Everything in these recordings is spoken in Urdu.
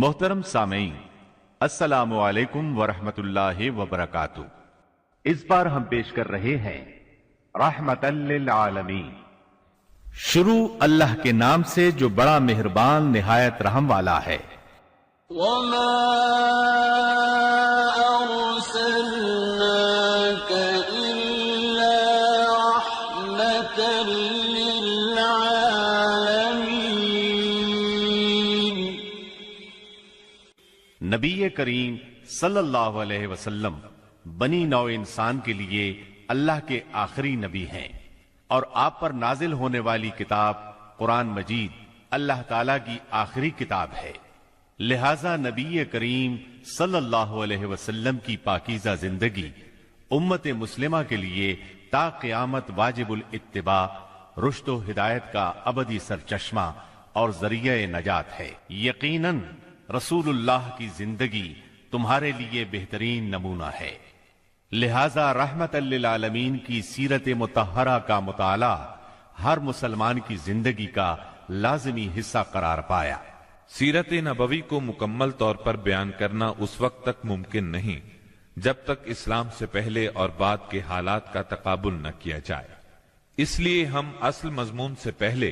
محترم سامعین، السلام علیکم ورحمۃ اللہ وبرکاتہ۔ اس بار ہم پیش کر رہے ہیں رحمتً للعالمین۔ شروع اللہ کے نام سے جو بڑا مہربان نہایت رحم والا ہے۔ وما أرسلناك إلا رحمة للعالمين۔ نبی کریم صلی اللہ علیہ وسلم بنی نوع انسان کے لیے اللہ کے آخری نبی ہیں، اور آپ پر نازل ہونے والی کتاب قرآن مجید اللہ تعالیٰ کی آخری کتاب ہے، لہذا نبی کریم صلی اللہ علیہ وسلم کی پاکیزہ زندگی امت مسلمہ کے لیے تا قیامت واجب الاتباع، رشد و ہدایت کا ابدی سرچشمہ اور ذریعہ نجات ہے۔ یقیناً رسول اللہ کی زندگی تمہارے لیے بہترین نمونہ ہے، لہذا رحمت للعالمین کی سیرت مطہرہ کا مطالعہ ہر مسلمان کی زندگی کا لازمی حصہ قرار پایا۔ سیرت نبوی کو مکمل طور پر بیان کرنا اس وقت تک ممکن نہیں جب تک اسلام سے پہلے اور بعد کے حالات کا تقابل نہ کیا جائے، اس لیے ہم اصل مضمون سے پہلے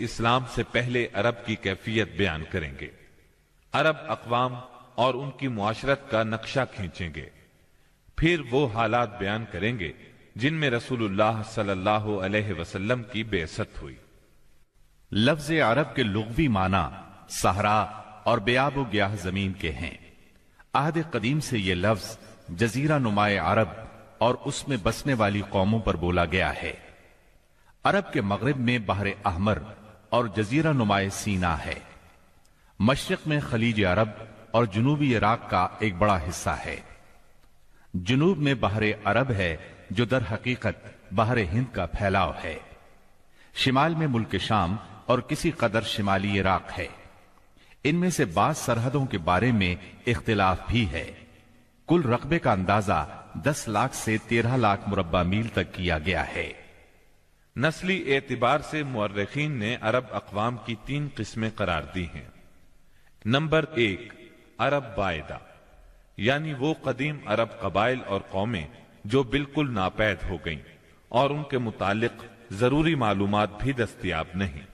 اسلام سے پہلے عرب کی کیفیت بیان کریں گے، عرب اقوام اور ان کی معاشرت کا نقشہ کھینچیں گے، پھر وہ حالات بیان کریں گے جن میں رسول اللہ صلی اللہ علیہ وسلم کی بعثت ہوئی۔ لفظ عرب کے لغوی معنی صحرا اور بیاب و گیاہ زمین کے ہیں۔ عہد قدیم سے یہ لفظ جزیرہ نمائے عرب اور اس میں بسنے والی قوموں پر بولا گیا ہے۔ عرب کے مغرب میں بحر احمر اور جزیرہ نمائے سینا ہے، مشرق میں خلیج عرب اور جنوبی عراق کا ایک بڑا حصہ ہے، جنوب میں بحر عرب ہے جو در حقیقت بحر ہند کا پھیلاؤ ہے، شمال میں ملک شام اور کسی قدر شمالی عراق ہے۔ ان میں سے بعض سرحدوں کے بارے میں اختلاف بھی ہے۔ کل رقبے کا اندازہ 10 لاکھ سے 13 لاکھ مربع میل تک کیا گیا ہے۔ نسلی اعتبار سے مورخین نے عرب اقوام کی 3 قسمیں قرار دی ہیں۔ نمبر 1، عرب بائدہ، یعنی وہ قدیم عرب قبائل اور قومیں جو بالکل ناپید ہو گئیں اور ان کے متعلق ضروری معلومات بھی دستیاب نہیں،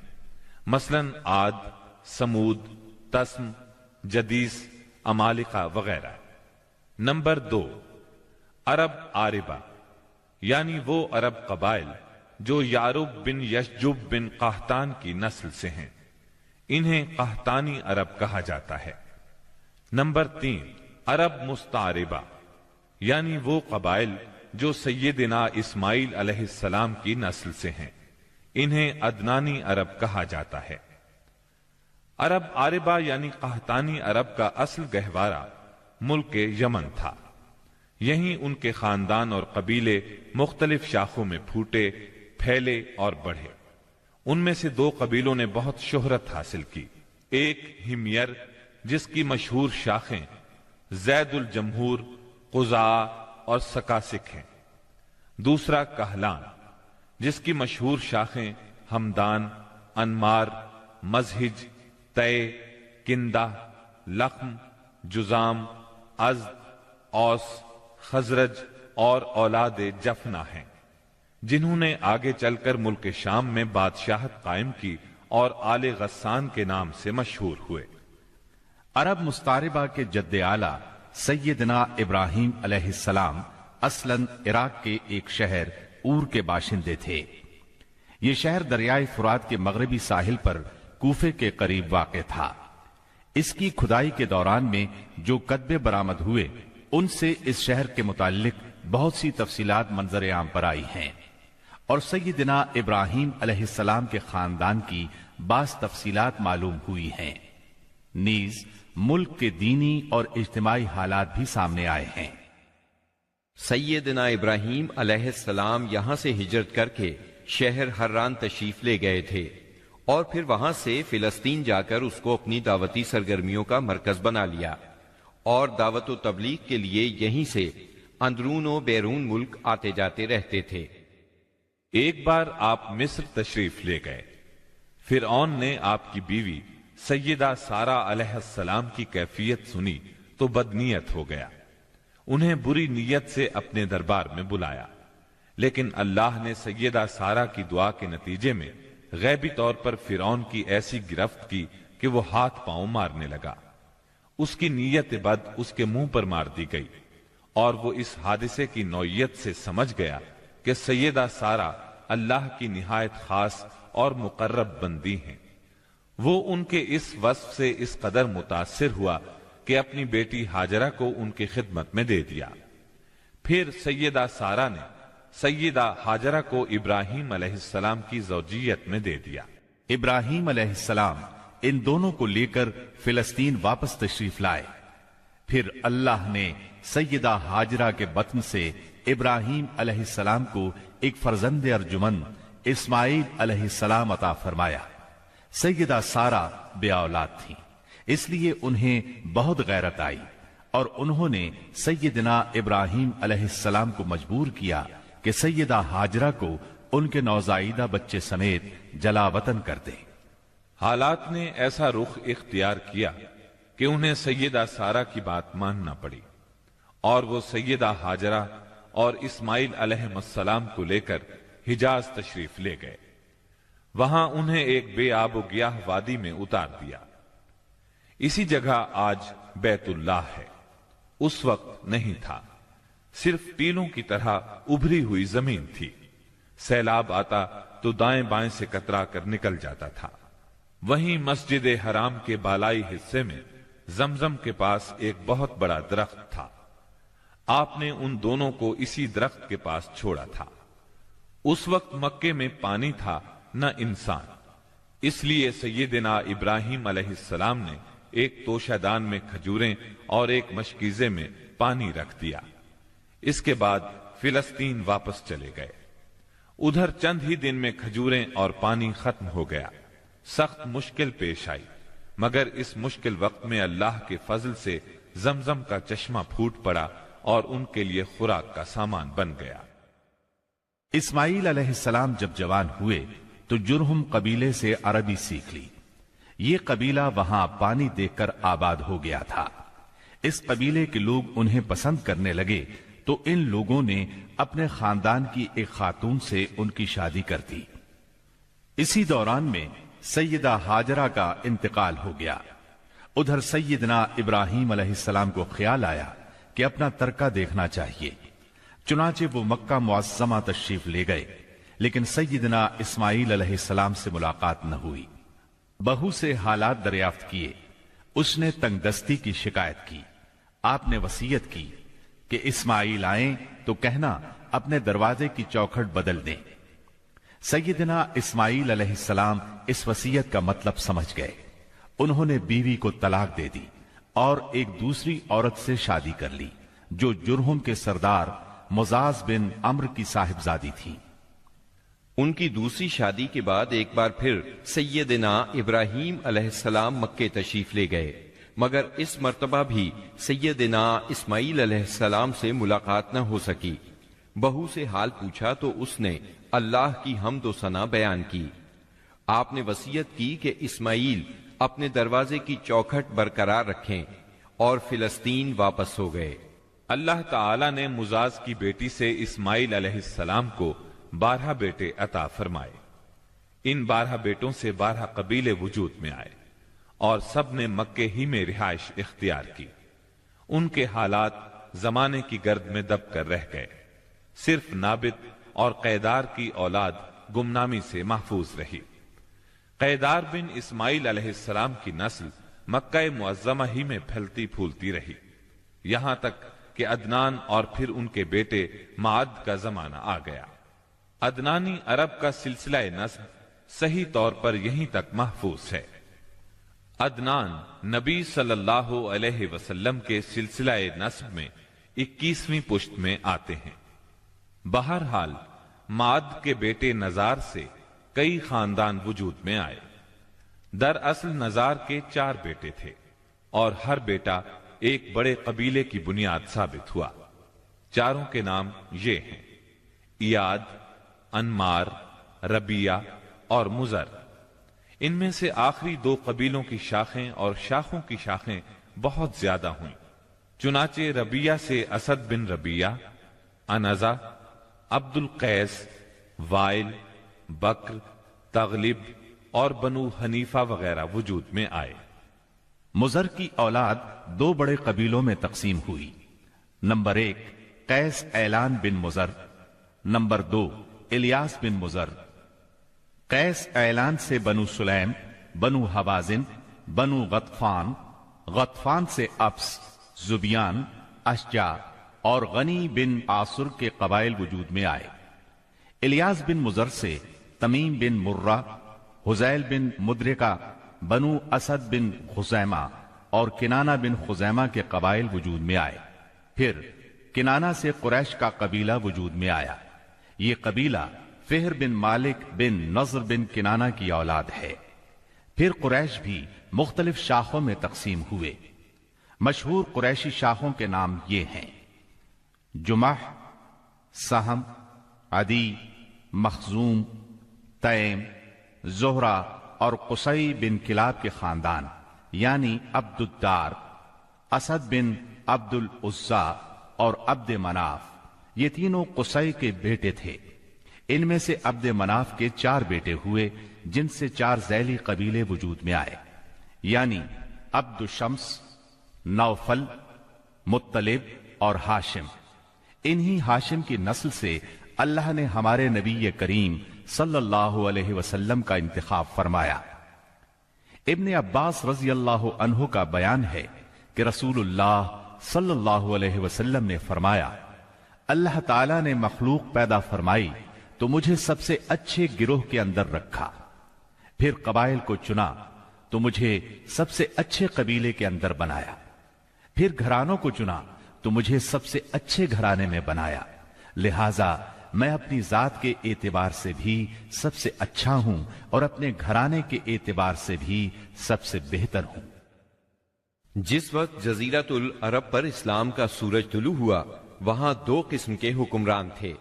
مثلا عاد، سمود، تسم، جدیس، امالقہ وغیرہ۔ نمبر 2، عرب عاربہ، یعنی وہ عرب قبائل جو یعرب بن یشجب بن قحطان کی نسل سے ہیں، انہیں قحطانی عرب کہا جاتا ہے۔ نمبر 3، عرب مستعربہ، یعنی وہ قبائل جو سیدنا اسماعیل علیہ السلام کی نسل سے ہیں، انہیں عدنانی عرب کہا جاتا ہے۔ عرب عاربہ یعنی قحطانی عرب کا اصل گہوارہ ملک یمن تھا، یہیں ان کے خاندان اور قبیلے مختلف شاخوں میں پھوٹے، پھیلے اور بڑھے۔ ان میں سے 2 قبیلوں نے بہت شہرت حاصل کی، ایک ہمیر جس کی مشہور شاخیں زید الجمہور، قزاع اور سکاسک ہیں، دوسرا کہلان جس کی مشہور شاخیں ہمدان، انمار، مزہج، تے، کندہ، لخم، جزام، ازد، اوس، خزرج اور اولاد جفنا ہیں، جنہوں نے آگے چل کر ملک شام میں بادشاہت قائم کی اور آل غسان کے نام سے مشہور ہوئے۔ عرب مستعربہ کے جد اعلیٰ سیدنا ابراہیم علیہ السلام اصلاً عراق کے ایک شہر اور کے باشندے تھے۔ یہ شہر دریائے فرات کے مغربی ساحل پر کوفے کے قریب واقع تھا۔ اس کی کھدائی کے دوران میں جو کتبے برآمد ہوئے ان سے اس شہر کے متعلق بہت سی تفصیلات منظر عام پر آئی ہیں، اور سیدنا ابراہیم علیہ السلام کے خاندان کی بعض تفصیلات معلوم ہوئی ہیں، نیز ملک کے دینی اور اجتماعی حالات بھی سامنے آئے ہیں۔ سیدنا ابراہیم علیہ السلام یہاں سے ہجرت کر کے شہر حران تشریف لے گئے تھے، اور پھر وہاں سے فلسطین جا کر اس کو اپنی دعوتی سرگرمیوں کا مرکز بنا لیا، اور دعوت و تبلیغ کے لیے یہیں سے اندرون و بیرون ملک آتے جاتے رہتے تھے۔ ایک بار آپ مصر تشریف لے گئے، فرعون نے آپ کی بیوی سیدہ سارہ علیہ السلام کی کیفیت سنی تو بدنیت ہو گیا، انہیں بری نیت سے اپنے دربار میں بلایا، لیکن اللہ نے سیدہ سارہ کی دعا کے نتیجے میں غیبی طور پر فرعون کی ایسی گرفت کی کہ وہ ہاتھ پاؤں مارنے لگا۔ اس کی نیت بد اس کے منہ پر مار دی گئی، اور وہ اس حادثے کی نوعیت سے سمجھ گیا کہ سیدہ سارہ اللہ کی نہایت خاص اور مقرب بندی ہیں۔ وہ ان کے اس وصف سے اس قدر متاثر ہوا کہ اپنی بیٹی ہاجرہ کو ان کی خدمت میں دے دیا۔ پھر سیدہ سارہ نے سیدہ ہاجرہ کو ابراہیم علیہ السلام کی زوجیت میں دے دیا۔ ابراہیم علیہ السلام ان دونوں کو لے کر فلسطین واپس تشریف لائے۔ پھر اللہ نے سیدہ ہاجرہ کے بطن سے ابراہیم علیہ السلام کو ایک فرزند ارجمند اسماعیل علیہ السلام عطا فرمایا۔ سیدہ سارہ بے اولاد تھیں، اس لیے انہیں بہت غیرت آئی، اور انہوں نے سیدنا ابراہیم علیہ السلام کو مجبور کیا کہ سیدہ ہاجرہ کو ان کے نوزائیدہ بچے سمیت جلا وطن کر دیں۔ حالات نے ایسا رخ اختیار کیا کہ انہیں سیدہ سارہ کی بات ماننا پڑی، اور وہ سیدہ ہاجرہ اور اسماعیل علیہ السلام کو لے کر حجاز تشریف لے گئے۔ وہاں انہیں ایک بے آب و گیاہ وادی میں اتار دیا۔ اسی جگہ آج بیت اللہ ہے، اس وقت نہیں تھا، صرف ٹیلوں کی طرح ابھری ہوئی زمین تھی۔ سیلاب آتا تو دائیں بائیں سے کترا کر نکل جاتا تھا۔ وہیں مسجد حرام کے بالائی حصے میں زمزم کے پاس ایک بہت بڑا درخت تھا۔ آپ نے ان دونوں کو اسی درخت کے پاس چھوڑا تھا۔ اس وقت مکے میں پانی تھا نہ انسان، اس لیے سیدنا ابراہیم علیہ السلام نے ایک توشہ دان میں کھجوریں اور ایک مشکیزے میں پانی رکھ دیا۔ اس کے بعد فلسطین واپس چلے گئے۔ ادھر چند ہی دن میں کھجوریں اور پانی ختم ہو گیا۔ سخت مشکل پیش آئی، مگر اس مشکل وقت میں اللہ کے فضل سے زمزم کا چشمہ پھوٹ پڑا اور ان کے لیے خوراک کا سامان بن گیا۔ اسماعیل علیہ السلام جب جوان ہوئے تو جرہم قبیلے سے عربی سیکھ لی۔ یہ قبیلہ وہاں پانی دیکھ کر آباد ہو گیا تھا۔ اس قبیلے کے لوگ انہیں پسند کرنے لگے تو ان لوگوں نے اپنے خاندان کی ایک خاتون سے ان کی شادی کر دی۔ اسی دوران میں سیدہ ہاجرہ کا انتقال ہو گیا۔ ادھر سیدنا ابراہیم علیہ السلام کو خیال آیا کہ اپنا ترکہ دیکھنا چاہیے، چنانچہ وہ مکہ معظمہ تشریف لے گئے، لیکن سیدنا اسماعیل علیہ السلام سے ملاقات نہ ہوئی۔ بہو سے حالات دریافت کیے، اس نے تنگ دستی کی شکایت کی۔ آپ نے وصیت کی کہ اسماعیل آئیں تو کہنا اپنے دروازے کی چوکھٹ بدل دیں۔ سیدنا اسماعیل علیہ السلام اس وصیت کا مطلب سمجھ گئے۔ انہوں نے بیوی کو طلاق دے دی اور ایک دوسری عورت سے شادی کر لی جو جرہم کے سردار مزاز بن عمرو کی صاحبزادی تھی۔ ان کی دوسری شادی کے بعد ایک بار پھر سیدنا ابراہیم علیہ السلام مکے تشریف لے گئے، مگر اس مرتبہ بھی سیدنا اسماعیل علیہ السلام سے ملاقات نہ ہو سکی۔ بہو سے حال پوچھا تو اس نے اللہ کی حمد و ثنا بیان کی۔ آپ نے وصیت کی کہ اسماعیل اپنے دروازے کی چوکھٹ برقرار رکھیں، اور فلسطین واپس ہو گئے۔ اللہ تعالی نے مزاز کی بیٹی سے اسماعیل علیہ السلام کو 12 بیٹے عطا فرمائے۔ ان 12 بیٹوں سے 12 قبیلے وجود میں آئے اور سب نے مکے ہی میں رہائش اختیار کی۔ ان کے حالات زمانے کی گرد میں دب کر رہ گئے، صرف نابت اور قیدار کی اولاد گمنامی سے محفوظ رہی۔ قیدار بن اسماعیل علیہ السلام کی نسل مکہ معظمہ ہی میں پھلتی پھولتی رہی، یہاں تک کہ عدنان اور پھر ان کے بیٹے معد کا زمانہ آ گیا۔ عدنانی عرب کا سلسلہ نسب صحیح طور پر یہیں تک محفوظ ہے۔ عدنان نبی صلی اللہ علیہ وسلم کے سلسلہ نسب میں 21ویں پشت میں آتے ہیں۔ بہرحال معد کے بیٹے نزار سے کئی خاندان وجود میں آئے۔ دراصل نزار کے 4 بیٹے تھے اور ہر بیٹا ایک بڑے قبیلے کی بنیاد ثابت ہوا۔ چاروں کے نام یہ ہیں: ایاد، انمار، ربیہ اور مزر۔ ان میں سے آخری 2 قبیلوں کی شاخیں اور شاخوں کی شاخیں بہت زیادہ ہوئیں۔ چنانچہ ربیہ سے اسد بن ربیہ، انزا، عبد القیس، وائل، بکر، تغلب اور بنو حنیفہ وغیرہ وجود میں آئے۔ مضر کی اولاد 2 بڑے قبیلوں میں تقسیم ہوئی۔ نمبر 1 قیس اعلان بن مضر، نمبر 2 الیاس بن مضر۔ قیس اعلان سے بنو سلیم، بنو حوازن، بنو غطفان، غطفان سے ابس، زبیان، اشجع اور غنی بن عاصر کے قبائل وجود میں آئے۔ الیاس بن مضر سے تمیم بن مرہ، حزیل بن مدرکہ، بنو اسد بن خزیمہ اور کنانہ بن خزیمہ کے قبائل وجود میں آئے۔ پھر کنانہ سے قریش کا قبیلہ وجود میں آیا۔ یہ قبیلہ فہر بن مالک بن نضر بن کنانہ کی اولاد ہے۔ پھر قریش بھی مختلف شاخوں میں تقسیم ہوئے۔ مشہور قریشی شاخوں کے نام یہ ہیں: جمح، سہم، عدی، مخزوم، تیم، زہرہ اور قصی بن کلاب کے خاندان یعنی عبد الدار، اسد بن عبد العزا اور عبد مناف، یہ تینوں قصی کے بیٹے تھے۔ ان میں سے عبد مناف کے 4 بیٹے ہوئے، جن سے 4 ذیلی قبیلے وجود میں آئے، یعنی عبد الشمس، نوفل، مطلب اور ہاشم۔ انہی ہاشم کی نسل سے اللہ نے ہمارے نبی کریم صلی اللہ علیہ وسلم کا انتخاب فرمایا۔ ابن عباس رضی اللہ عنہ کا بیان ہے کہ رسول اللہ صلی اللہ علیہ وسلم نے فرمایا، اللہ تعالیٰ نے مخلوق پیدا فرمائی تو مجھے سب سے اچھے گروہ کے اندر رکھا، پھر قبائل کو چنا تو مجھے سب سے اچھے قبیلے کے اندر بنایا، پھر گھرانوں کو چنا تو مجھے سب سے اچھے گھرانے میں بنایا، لہذا میں اپنی ذات کے اعتبار سے بھی سب سے اچھا ہوں اور اپنے گھرانے کے اعتبار سے بھی سب سے بہتر ہوں۔ جس وقت جزیرۃ العرب پر اسلام کا سورج طلوع ہوا، وہاں 2 قسم کے حکمران تھے۔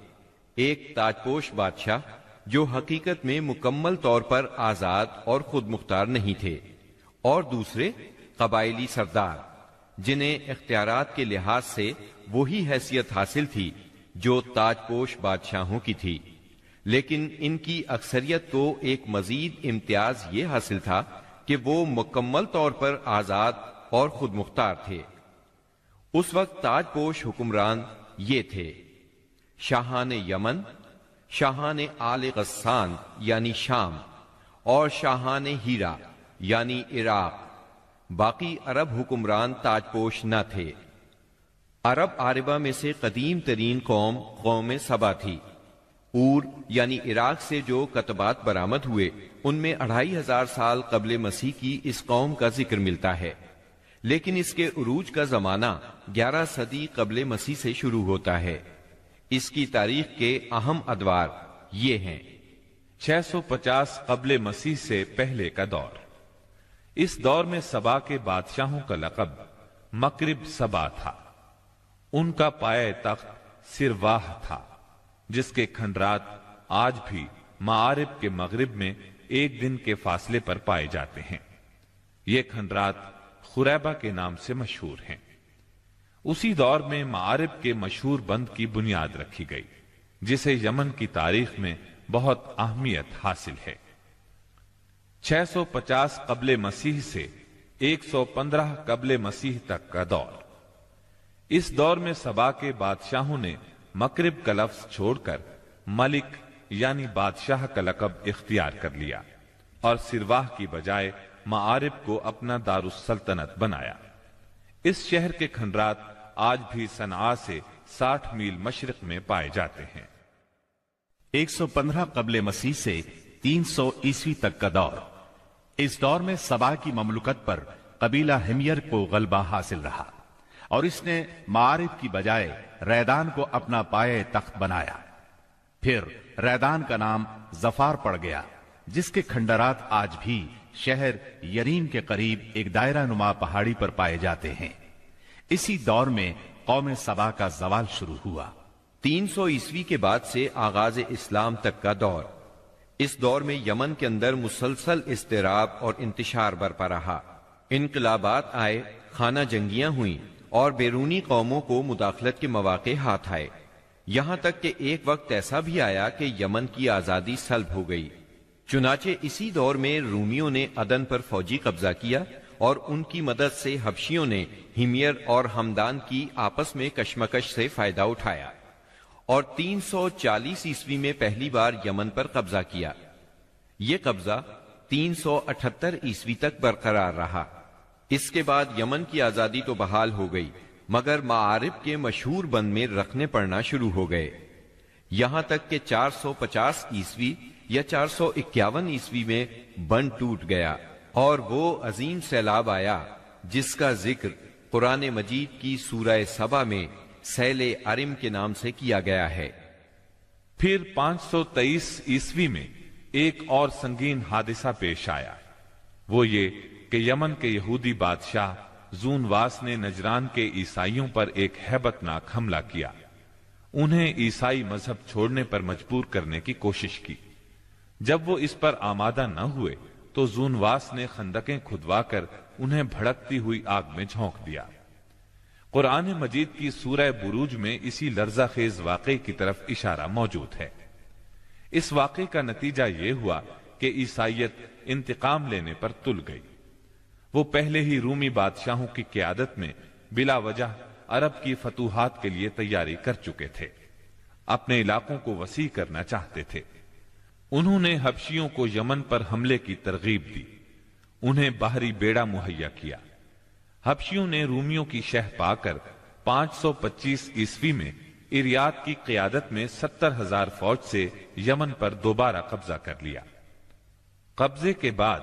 ایک تاجپوش بادشاہ جو حقیقت میں مکمل طور پر آزاد اور خود مختار نہیں تھے، اور دوسرے قبائلی سردار جنہیں اختیارات کے لحاظ سے وہی حیثیت حاصل تھی جو تاجپوش بادشاہوں کی تھی، لیکن ان کی اکثریت کو ایک مزید امتیاز یہ حاصل تھا کہ وہ مکمل طور پر آزاد اور خود مختار تھے۔ اس وقت تاجپوش حکمران یہ تھے: شاہان یمن، شاہان آل غسان یعنی شام، اور شاہان ہیرا یعنی عراق۔ باقی عرب حکمران تاجپوش نہ تھے۔ عرب عاربہ میں سے قدیم ترین قوم سبا تھی۔ اور یعنی عراق سے جو کتبات برآمد ہوئے، ان میں 2500 سال قبل مسیح کی اس قوم کا ذکر ملتا ہے، لیکن اس کے عروج کا زمانہ 11 صدی قبل مسیح سے شروع ہوتا ہے۔ اس کی تاریخ کے اہم ادوار یہ ہیں: 650 قبل مسیح سے پہلے کا دور۔ اس دور میں سبا کے بادشاہوں کا لقب مکرب سبا تھا۔ ان کا پایہ تخت سرواہ تھا، جس کے کھنڈرات آج بھی معارب کے مغرب میں 1 دن کے فاصلے پر پائے جاتے ہیں۔ یہ کھنڈرات خریبہ کے نام سے مشہور ہیں۔ اسی دور میں معارب کے مشہور بند کی بنیاد رکھی گئی، جسے یمن کی تاریخ میں بہت اہمیت حاصل ہے۔ 650 قبل مسیح سے 115 قبل مسیح تک کا دور۔ اس دور میں سبا کے بادشاہوں نے مکرب کا لفظ چھوڑ کر ملک یعنی بادشاہ کا لقب اختیار کر لیا، اور سرواہ کی بجائے معارب کو اپنا دارالسلطنت بنایا۔ اس شہر کے کھنڈرات آج بھی صنعاء سے 60 میل مشرق میں پائے جاتے ہیں۔ 115 قبل مسیح سے 300 عیسوی تک کا دور۔ اس دور میں سبا کی مملکت پر قبیلہ ہمیر کو غلبہ حاصل رہا، اور اس نے معارب کی بجائے ریدان کو اپنا پایہ تخت بنایا۔ پھر ریدان کا نام ظفار پڑ گیا، جس کے کھنڈرات آج بھی شہر یریم کے قریب ایک دائرہ نما پہاڑی پر پائے جاتے ہیں۔ اسی دور میں قوم سبا کا زوال شروع ہوا۔ 300 عیسوی کے بعد سے آغاز اسلام تک کا دور۔ اس دور میں یمن کے اندر مسلسل اضطراب اور انتشار برپا رہا، انقلابات آئے، خانہ جنگیاں ہوئیں اور بیرونی قوموں کو مداخلت کے مواقع ہاتھ آئے، یہاں تک کہ ایک وقت ایسا بھی آیا کہ یمن کی آزادی سلب ہو گئی۔ چنانچہ اسی دور میں رومیوں نے عدن پر فوجی قبضہ کیا اور ان کی مدد سے حبشیوں نے ہمیر اور ہمدان کی آپس میں کشمکش سے فائدہ اٹھایا اور 340 عیسوی میں پہلی بار یمن پر قبضہ کیا۔ یہ قبضہ 378 عیسوی تک برقرار رہا۔ اس کے بعد یمن کی آزادی تو بحال ہو گئی، مگر معارب کے مشہور بند میں رکھنے پڑنا شروع ہو گئے، یہاں تک کہ 450 عیسوی یا 451 عیسوی میں بند ٹوٹ گیا اور وہ عظیم سیلاب آیا جس کا ذکر قرآن مجید کی سورہ سبا میں سیل ارم کے نام سے کیا گیا ہے۔ پھر 523 عیسوی میں ایک اور سنگین حادثہ پیش آیا، وہ یہ کہ یمن کے یہودی بادشاہ زونواس نے نجران کے عیسائیوں پر ایک ہیبت ناک حملہ کیا، انہیں عیسائی مذہب چھوڑنے پر مجبور کرنے کی کوشش کی۔ جب وہ اس پر آمادہ نہ ہوئے تو زونواس نے خندقیں کھدوا کر انہیں بھڑکتی ہوئی آگ میں جھونک دیا۔ قرآن مجید کی سورہ بروج میں اسی لرزہ خیز واقعے کی طرف اشارہ موجود ہے۔ اس واقعے کا نتیجہ یہ ہوا کہ عیسائیت انتقام لینے پر تل گئی۔ وہ پہلے ہی رومی بادشاہوں کی قیادت میں بلا وجہ عرب کی فتوحات کے لیے تیاری کر چکے تھے، اپنے علاقوں کو وسیع کرنا چاہتے تھے۔ انہوں نے حبشیوں کو یمن پر حملے کی ترغیب دی، انہیں باہری بیڑا مہیا کیا۔ حبشیوں نے رومیوں کی شہ پا کر 525 عیسوی میں اریات کی قیادت میں 70,000 فوج سے یمن پر دوبارہ قبضہ کر لیا۔ قبضے کے بعد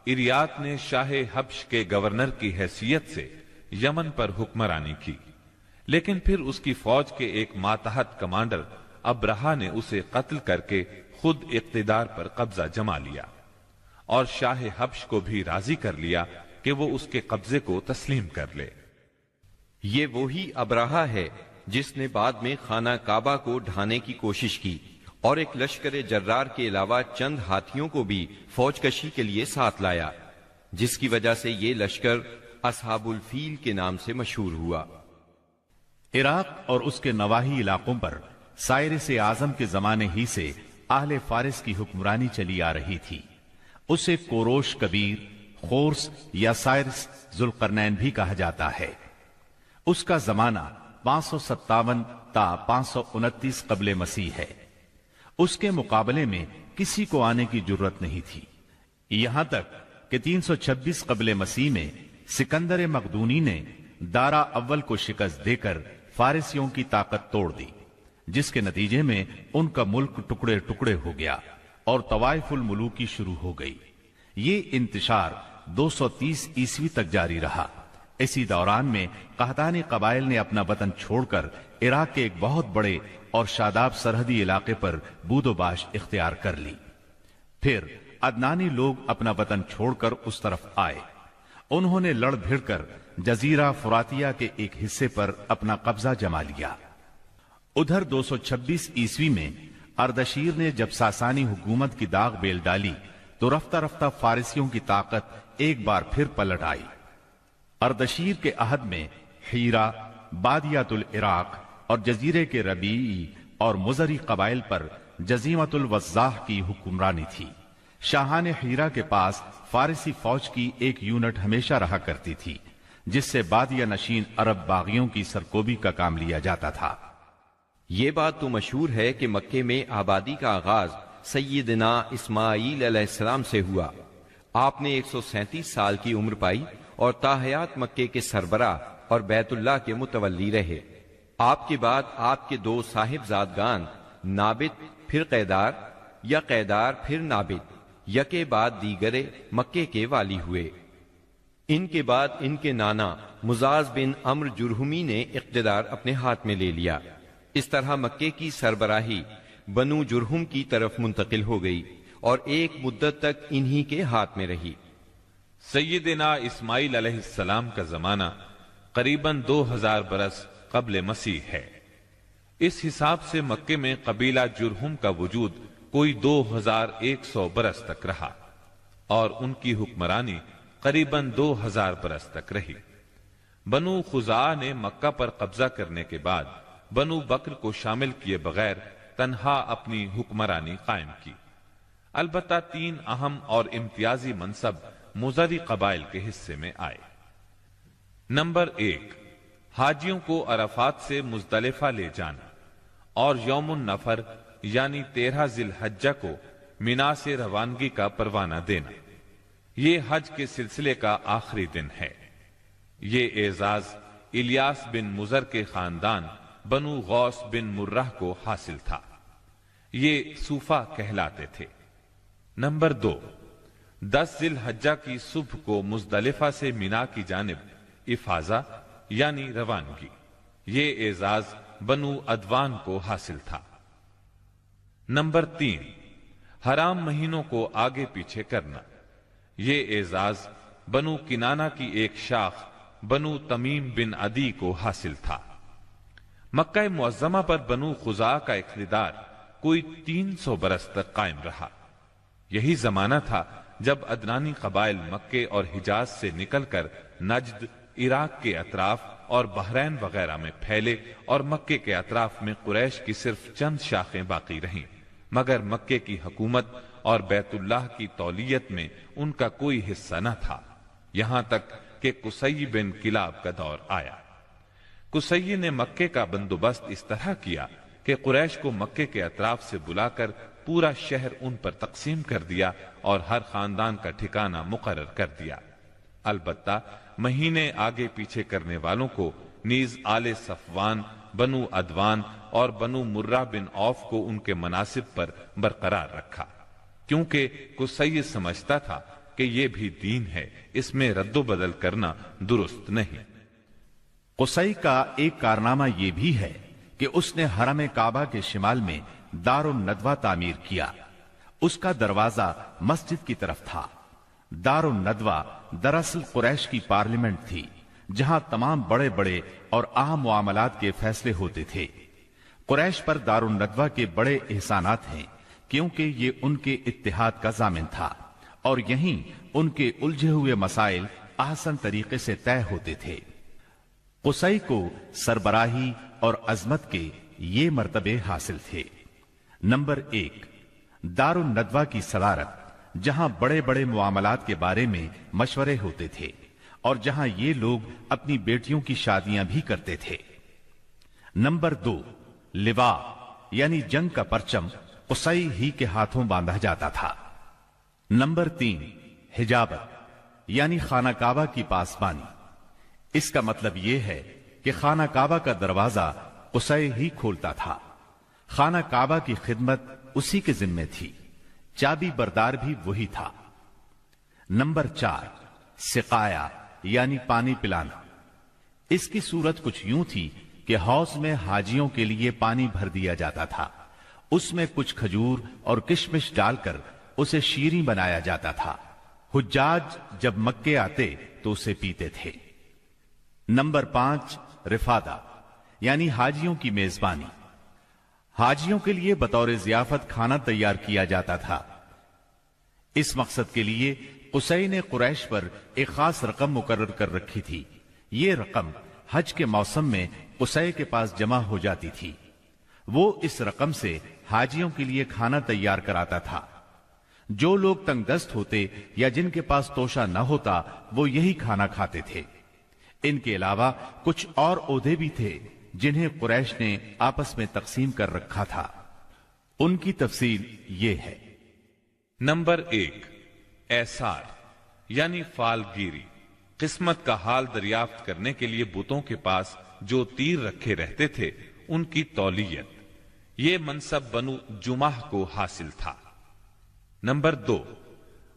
اریات نے شاہ حبش کے گورنر کی حیثیت سے یمن پر حکمرانی کی، لیکن پھر اس کی فوج کے ایک ماتحت کمانڈر ابرہا نے اسے قتل کر کے خود اقتدار پر قبضہ جما لیا اور شاہ حبش کو بھی راضی کر لیا کہ وہ اس کے قبضے کو تسلیم کر لے۔ یہ وہی ابرہا ہے جس نے بعد میں خانہ کعبہ کو ڈھانے کی کوشش کی اور ایک لشکر جرار کے علاوہ چند ہاتھیوں کو بھی فوج کشی کے لیے ساتھ لایا، جس کی وجہ سے یہ لشکر اصحاب الفیل کے نام سے مشہور ہوا۔ عراق اور اس کے نواحی علاقوں پر سائرس اعظم کے زمانے ہی سے اہل فارس کی حکمرانی چلی آ رہی تھی۔ اسے کوروش کبیر، خورس یا سائرس ذوالقرنین بھی کہا جاتا ہے۔ اس کا زمانہ 557 تا 529 قبل مسیح ہے۔ اس کے مقابلے میں کسی کو آنے کی جرت نہیں تھی، یہاں تک کہ 326 قبل مسیح میں سکندر مقدونی نے دارا اول کو شکست دے کر فارسیوں کی طاقت توڑ دی، جس کے نتیجے میں ان کا ملک ٹکڑے ٹکڑے ہو گیا اور طوائف الملوکی شروع ہو گئی۔ یہ انتشار 230 عیسوی تک جاری رہا۔ اسی دوران میں قحطانی قبائل نے اپنا وطن چھوڑ کر عراق کے ایک بہت بڑے اور شاداب سرحدی علاقے پر بود و باش اختیار کر لی۔ پھر عدنانی لوگ اپنا وطن چھوڑ کر اس طرف آئے، انہوں نے لڑ بھڑ کر جزیرہ فراتیہ کے ایک حصے پر اپنا قبضہ جما لیا۔ ادھر 226 عیسوی میں اردشیر نے جب ساسانی حکومت کی داغ بیل ڈالی تو رفتہ رفتہ فارسیوں کی طاقت ایک بار پھر پلٹ آئی۔ اردشیر کے عہد میں حیرہ، بادیات العراق اور جزیرے کے ربیعی اور مزری قبائل پر جزیمت الوضاح کی حکمرانی تھی۔ شاہان حیرہ کے پاس فارسی فوج کی ایک یونٹ ہمیشہ رہا کرتی تھی، جس سے بادیہ نشین عرب باغیوں کی سرکوبی کا کام لیا جاتا تھا۔ یہ بات تو مشہور ہے کہ مکے میں آبادی کا آغاز سیدنا اسماعیل علیہ السلام سے ہوا۔ آپ نے 137 سال کی عمر پائی اور تاحیات مکے کے سربراہ اور بیت اللہ کے متولی رہے۔ آپ کے بعد آپ کے 2 صاحبزادگان نابت پھر قیدار یا قیدار پھر نابت یکے بعد دیگرے مکے کے والی ہوئے۔ ان کے بعد ان کے نانا مزاز بن عمرو جرہمی نے اقتدار اپنے ہاتھ میں لے لیا۔ اس طرح مکے کی سربراہی بنو جرہم کی طرف منتقل ہو گئی اور ایک مدت تک انہی کے ہاتھ میں رہی۔ سیدنا اسماعیل علیہ السلام کا زمانہ قریباً 2000 برس قبل مسیح ہے۔ اس حساب سے مکے میں قبیلہ جرہم کا وجود کوئی 2100 برس تک رہا اور ان کی حکمرانی قریباً 2000 برس تک رہی۔ بنو خزاعہ نے مکہ پر قبضہ کرنے کے بعد بنو بکر کو شامل کیے بغیر تنہا اپنی حکمرانی قائم کی۔ البتہ 3 اہم اور امتیازی منصب مضری قبائل کے حصے میں آئے۔ نمبر 1، حاجیوں کو عرفات سے مزدلفہ لے جانا اور یوم النفر یعنی 13 ذی الحجہ کو مینا سے روانگی کا پروانہ دینا۔ یہ حج کے سلسلے کا آخری دن ہے۔ یہ اعزاز الیاس بن مضر کے خاندان بنو غوث بن مرہ کو حاصل تھا۔ یہ صوفہ کہلاتے تھے۔ نمبر 2، 10 ذی الحجہ کی صبح کو مزدلفہ سے مینا کی جانب افاضہ یعنی روانگی۔ یہ اعزاز بنو ادوان کو حاصل تھا۔ نمبر 3، حرام مہینوں کو آگے پیچھے کرنا۔ یہ اعزاز بنو کنانہ کی ایک شاخ بنو تمیم بن عدی کو حاصل تھا۔ مکہ معظمہ پر بنو خزاعہ کا اقتدار کوئی 300 برس تک قائم رہا۔ یہی زمانہ تھا جب ادنانی قبائل مکے اور حجاز سے نکل کر نجد، عراق کے اطراف اور بحرین وغیرہ میں پھیلے اور مکے کے اطراف میں قریش کی صرف چند شاخیں باقی رہیں، مگر مکے کی حکومت اور بیت اللہ کی تولیت میں ان کا کوئی حصہ نہ تھا، یہاں تک کہ قصی بن کلاب کا دور آیا۔ قصی نے مکے کا بندوبست اس طرح کیا کہ قریش کو مکے کے اطراف سے بلا کر پورا شہر ان پر تقسیم کر دیا اور ہر خاندان کا ٹھکانہ مقرر کر دیا۔ البتہ مہینے آگے پیچھے کرنے والوں کو نیز آل صفوان، بنو ادوان اور بنو مرہ بن عوف کو ان کے مناصب پر برقرار رکھا، کیونکہ قصی سمجھتا تھا کہ یہ بھی دین ہے، اس میں رد و بدل کرنا درست نہیں۔ قصی کا ایک کارنامہ یہ بھی ہے کہ اس نے حرم کعبہ کے شمال میں دار الندوہ تعمیر کیا۔ اس کا دروازہ مسجد کی طرف تھا۔ دار الندوہ دراصل قریش کی پارلیمنٹ تھی، جہاں تمام بڑے بڑے اور اہم معاملات کے فیصلے ہوتے تھے۔ قریش پر دار الندوہ کے بڑے احسانات ہیں، کیونکہ یہ ان کے اتحاد کا ضامن تھا اور یہیں ان کے الجھے ہوئے مسائل احسن طریقے سے طے ہوتے تھے۔ قصی کو سربراہی اور عظمت کے یہ مرتبے حاصل تھے۔ نمبر 1، دار الندوہ کی صدارت، جہاں بڑے بڑے معاملات کے بارے میں مشورے ہوتے تھے اور جہاں یہ لوگ اپنی بیٹیوں کی شادیاں بھی کرتے تھے۔ نمبر 2، لوا یعنی جنگ کا پرچم قصی ہی کے ہاتھوں باندھا جاتا تھا۔ نمبر 3، حجابت یعنی خانہ کعبہ کی پاسبانی۔ اس کا مطلب یہ ہے کہ خانہ کعبہ کا دروازہ قصی ہی کھولتا تھا۔ خانہ کعبہ کی خدمت اسی کے ذمے تھی، چابی بردار بھی وہی تھا۔ نمبر 4، سقایا یعنی پانی پلانا۔ اس کی صورت کچھ یوں تھی کہ حوض میں حاجیوں کے لیے پانی بھر دیا جاتا تھا، اس میں کچھ کھجور اور کشمش ڈال کر اسے شیریں بنایا جاتا تھا۔ حجاج جب مکے آتے تو اسے پیتے تھے۔ نمبر 5، رفادہ یعنی حاجیوں کی میزبانی۔ حاجیوں کے لیے بطور ضیافت کھانا تیار کیا جاتا تھا۔ اس مقصد کے لیے قصی نے قریش پر ایک خاص رقم مقرر کر رکھی تھی۔ یہ رقم حج کے موسم میں قصی کے پاس جمع ہو جاتی تھی۔ وہ اس رقم سے حاجیوں کے لیے کھانا تیار کراتا تھا۔ جو لوگ تنگ دست ہوتے یا جن کے پاس توشہ نہ ہوتا وہ یہی کھانا کھاتے تھے۔ ان کے علاوہ کچھ اور عہدے بھی تھے جنہیں قریش نے آپس میں تقسیم کر رکھا تھا۔ ان کی تفصیل یہ ہے۔ نمبر 1، ایثار یعنی فال گیری، قسمت کا حال دریافت کرنے کے لیے بتوں کے پاس جو تیر رکھے رہتے تھے ان کی تولیت۔ یہ منصب بنو جمح کو حاصل تھا۔ نمبر 2،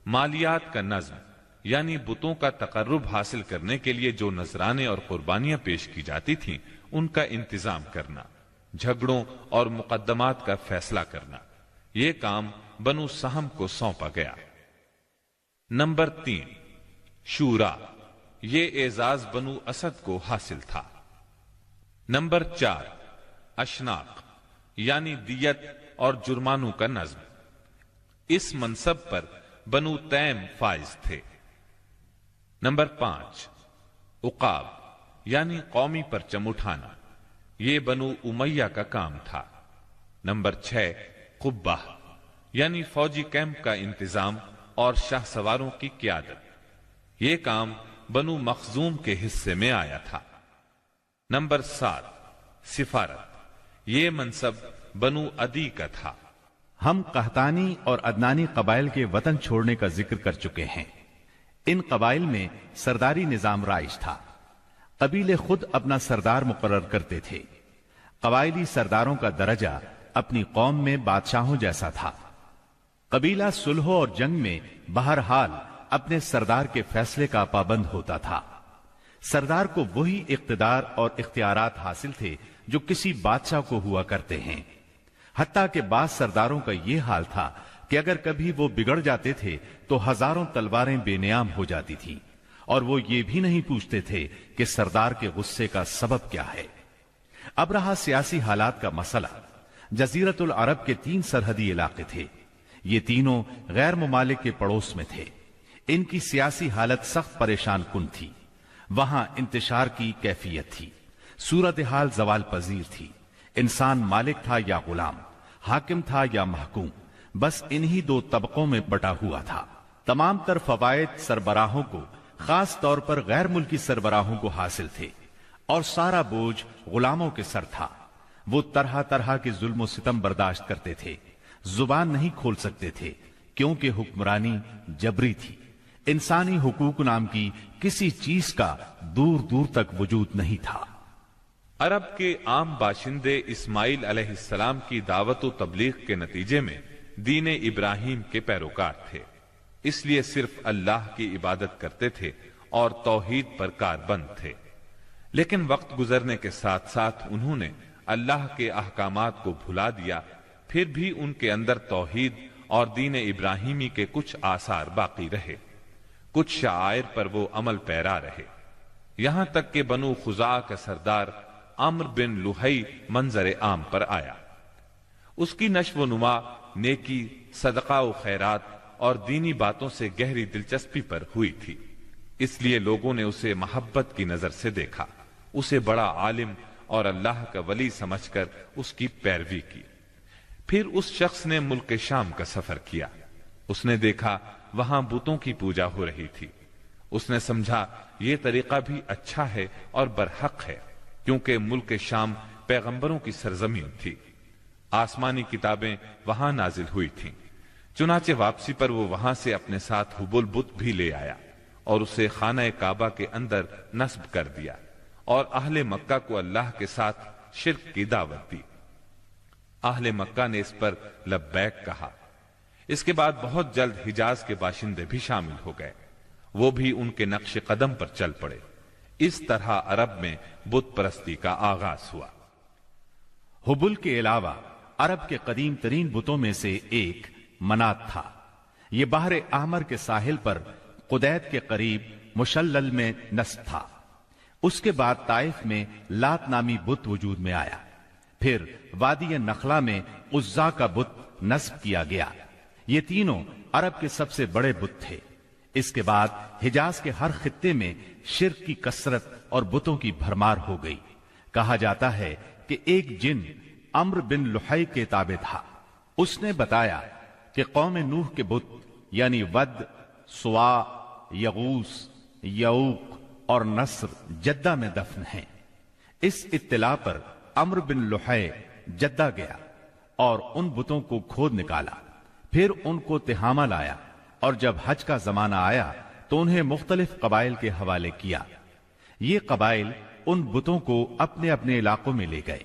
مالیات کا نظم یعنی بتوں کا تقرب حاصل کرنے کے لیے جو نذرانے اور قربانیاں پیش کی جاتی تھیں ان کا انتظام کرنا، جھگڑوں اور مقدمات کا فیصلہ کرنا۔ یہ کام بنو سہم کو سونپا گیا۔ نمبر 3، شورا، یہ اعزاز بنو اسد کو حاصل تھا۔ نمبر 4، اشناق یعنی دیت اور جرمانوں کا نظم۔ اس منصب پر بنو تیم فائز تھے۔ نمبر 5، عقاب یعنی قومی پرچم اٹھانا، یہ بنو امیہ کا کام تھا۔ نمبر 6، قبہ یعنی فوجی کیمپ کا انتظام اور شاہ سواروں کی قیادت، یہ کام بنو مخزوم کے حصے میں آیا تھا۔ نمبر 7، سفارت، یہ منصب بنو عدی کا تھا۔ ہم قحطانی اور عدنانی قبائل کے وطن چھوڑنے کا ذکر کر چکے ہیں۔ ان قبائل میں سرداری نظام رائج تھا۔ قبیلے خود اپنا سردار مقرر کرتے تھے۔ قبائلی سرداروں کا درجہ اپنی قوم میں بادشاہوں جیسا تھا۔ قبیلہ صلح اور جنگ میں بہرحال اپنے سردار کے فیصلے کا پابند ہوتا تھا۔ سردار کو وہی اقتدار اور اختیارات حاصل تھے جو کسی بادشاہ کو ہوا کرتے ہیں۔ حتیٰ کہ بعض سرداروں کا یہ حال تھا کہ اگر کبھی وہ بگڑ جاتے تھے تو ہزاروں تلواریں بے نیام ہو جاتی تھیں، اور وہ یہ بھی نہیں پوچھتے تھے کہ سردار کے غصے کا سبب کیا ہے۔ اب رہا سیاسی حالات کا مسئلہ۔ جزیرت العرب کے 3 سرحدی علاقے تھے۔ یہ تینوں غیر ممالک کے پڑوس میں تھے۔ ان کی سیاسی حالت سخت پریشان کن تھی۔ وہاں انتشار کی کیفیت تھی۔ صورتحال زوال پذیر تھی۔ انسان مالک تھا یا غلام، حاکم تھا یا محکوم، بس انہی 2 طبقوں میں بٹا ہوا تھا۔ تمام تر فوائد سربراہوں کو، خاص طور پر غیر ملکی سربراہوں کو حاصل تھے، اور سارا بوجھ غلاموں کے سر تھا۔ وہ طرح طرح کے ظلم و ستم برداشت کرتے تھے، زبان نہیں کھول سکتے تھے کیونکہ حکمرانی جبری تھی۔ انسانی حقوق نام کی کسی چیز کا دور دور تک وجود نہیں تھا۔ عرب کے عام باشندے اسماعیل علیہ السلام کی دعوت و تبلیغ کے نتیجے میں دین ابراہیم کے پیروکار تھے، اس لیے صرف اللہ کی عبادت کرتے تھے اور توحید پر کاربند تھے۔ لیکن وقت گزرنے کے ساتھ ساتھ انہوں نے اللہ کے احکامات کو بھلا دیا، پھر بھی ان کے اندر توحید اور دین ابراہیمی کے کچھ آثار باقی رہے، کچھ شعائر پر وہ عمل پیرا رہے، یہاں تک کہ بنو خزاعہ کا سردار عمرو بن لحی منظر عام پر آیا۔ اس کی نشو و نما نیکی، صدقہ و خیرات اور دینی باتوں سے گہری دلچسپی پر ہوئی تھی، اس لیے لوگوں نے اسے محبت کی نظر سے دیکھا، اسے بڑا عالم اور اللہ کا ولی سمجھ کر اس کی پیروی کی۔ پھر اس شخص نے ملک شام کا سفر کیا۔ اس نے دیکھا وہاں بتوں کی پوجا ہو رہی تھی۔ اس نے سمجھا یہ طریقہ بھی اچھا ہے اور برحق ہے، کیونکہ ملک شام پیغمبروں کی سرزمین تھی، آسمانی کتابیں وہاں نازل ہوئی تھیں۔ چنانچہ واپسی پر وہ وہاں سے اپنے ساتھ حبل بت بھی لے آیا اور اسے خانہ کعبہ کے اندر نصب کر دیا، اور اہل مکہ کو اللہ کے ساتھ شرک کی دعوت دی۔ اہل مکہ نے اس پر لبیک کہا۔ اس کے بعد بہت جلد حجاز کے باشندے بھی شامل ہو گئے، وہ بھی ان کے نقش قدم پر چل پڑے۔ اس طرح عرب میں بت پرستی کا آغاز ہوا۔ حبل کے علاوہ عرب کے قدیم ترین بتوں میں سے ایک منات تھا۔ یہ بحر احمر کے ساحل پر قدید کے قریب مشلل میں نصب تھا۔ اس کے بعد طائف میں لات نامی بت وجود میں آیا، پھر وادی نخلا میں عزا کا بت نصب کیا گیا۔ یہ تینوں عرب کے سب سے بڑے بت تھے۔ اس کے بعد حجاز کے ہر خطے میں شرک کی کثرت اور بتوں کی بھرمار ہو گئی۔ کہا جاتا ہے کہ ایک جن عمرو بن لحی کے تابع تھا۔ اس نے بتایا کہ قوم نوح کے بت یعنی ود، سوا، یغوس، یعوق اور نصر جدہ میں دفن ہیں۔ اس اطلاع پر عمرو بن لحی جدہ گیا اور ان بتوں کو کھود نکالا، پھر ان کو تہامہ لایا، اور جب حج کا زمانہ آیا تو انہیں مختلف قبائل کے حوالے کیا۔ یہ قبائل ان بتوں کو اپنے اپنے علاقوں میں لے گئے۔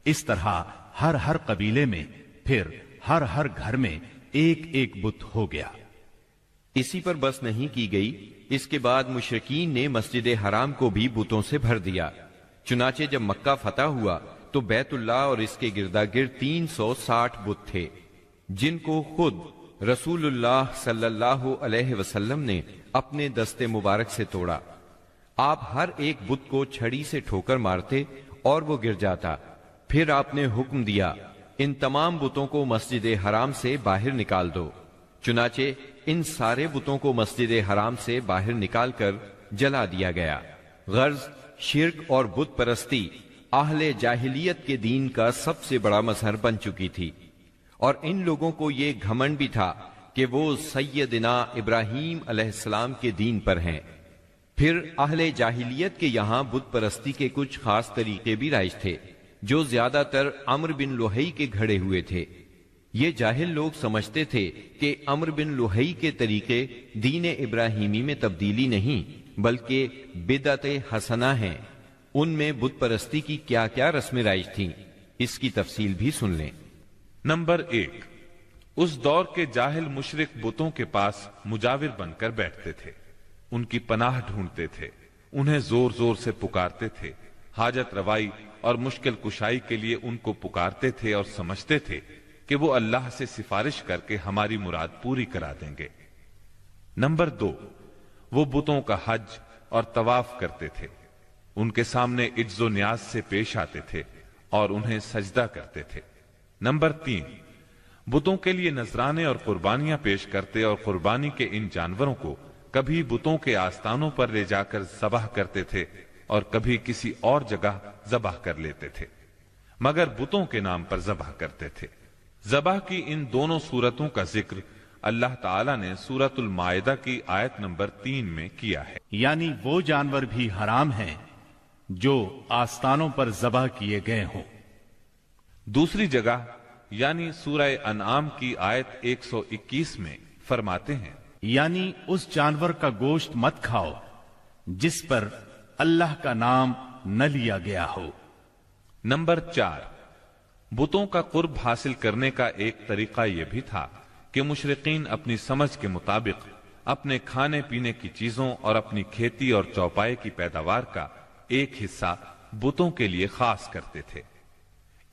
اس طرح ہر قبیلے میں، پھر ہر گھر میں ایک ایک بت ہو گیا۔ اسی پر بس نہیں کی گئی، اس کے بعد مشرکین نے مسجد حرام کو بھی بتوں سے بھر دیا۔ چنانچہ جب مکہ فتح ہوا تو بیت اللہ اور اس کے گردا گرد 360 بت تھے، جن کو خود رسول اللہ صلی اللہ علیہ وسلم نے اپنے دست مبارک سے توڑا۔ آپ ہر ایک بت کو چھڑی سے ٹھوکر مارتے اور وہ گر جاتا۔ پھر آپ نے حکم دیا ان تمام بتوں کو مسجد حرام سے باہر نکال دو۔ چنانچہ ان سارے بتوں کو مسجد حرام سے باہر نکال کر جلا دیا گیا۔ غرض شرک اور بت پرستی اہل جاہلیت کے دین کا سب سے بڑا مظہر بن چکی تھی، اور ان لوگوں کو یہ گھمنڈ بھی تھا کہ وہ سیدنا ابراہیم علیہ السلام کے دین پر ہیں۔ پھر اہل جاہلیت کے یہاں بت پرستی کے کچھ خاص طریقے بھی رائج تھے جو زیادہ تر عمرو بن لوہی کے گھڑے ہوئے تھے۔ یہ جاہل لوگ سمجھتے تھے کہ عمرو بن لوہی کے طریقے دین ابراہیمی میں تبدیلی نہیں بلکہ بدعت حسنہ ہیں۔ ان میں بت پرستی کی کیا کیا رسمیں رائج تھیں، اس کی تفصیل بھی سن لیں۔ نمبر 1، اس دور کے جاہل مشرک بتوں کے پاس مجاور بن کر بیٹھتے تھے، ان کی پناہ ڈھونڈتے تھے، انہیں زور زور سے پکارتے تھے، حاجت روائی اور مشکل کشائی کے لیے ان کو پکارتے تھے اور سمجھتے تھے کہ وہ اللہ سے سفارش کر کے ہماری مراد پوری کرا دیں گے۔ نمبر 2، وہ بتوں کا حج اور طواف کرتے تھے، ان کے سامنے عجز و نیاز سے پیش آتے تھے اور انہیں سجدہ کرتے تھے۔ نمبر 3، بتوں کے لیے نذرانے اور قربانیاں پیش کرتے اور قربانی کے ان جانوروں کو کبھی بتوں کے آستانوں پر لے جا کر ذبح کرتے تھے اور کبھی کسی اور جگہ ذبح کر لیتے تھے، مگر بتوں کے نام پر ذبح کرتے تھے۔ ذبح کی ان دونوں صورتوں کا ذکر اللہ تعالیٰ نے سورۃ المائدہ کی آیت نمبر 3 میں کیا ہے، یعنی وہ جانور بھی حرام ہیں جو آستانوں پر ذبح کیے گئے ہوں۔ دوسری جگہ یعنی سورہ انعام کی آیت 121 میں فرماتے ہیں، یعنی اس جانور کا گوشت مت کھاؤ جس پر اللہ کا نام نہ لیا گیا ہو۔ نمبر 4، بتوں کا قرب حاصل کرنے کا ایک طریقہ یہ بھی تھا کہ مشرقین اپنی سمجھ کے مطابق اپنے کھانے پینے کی چیزوں اور اپنی کھیتی اور چوپائے کی پیداوار کا ایک حصہ بتوں کے لیے خاص کرتے تھے۔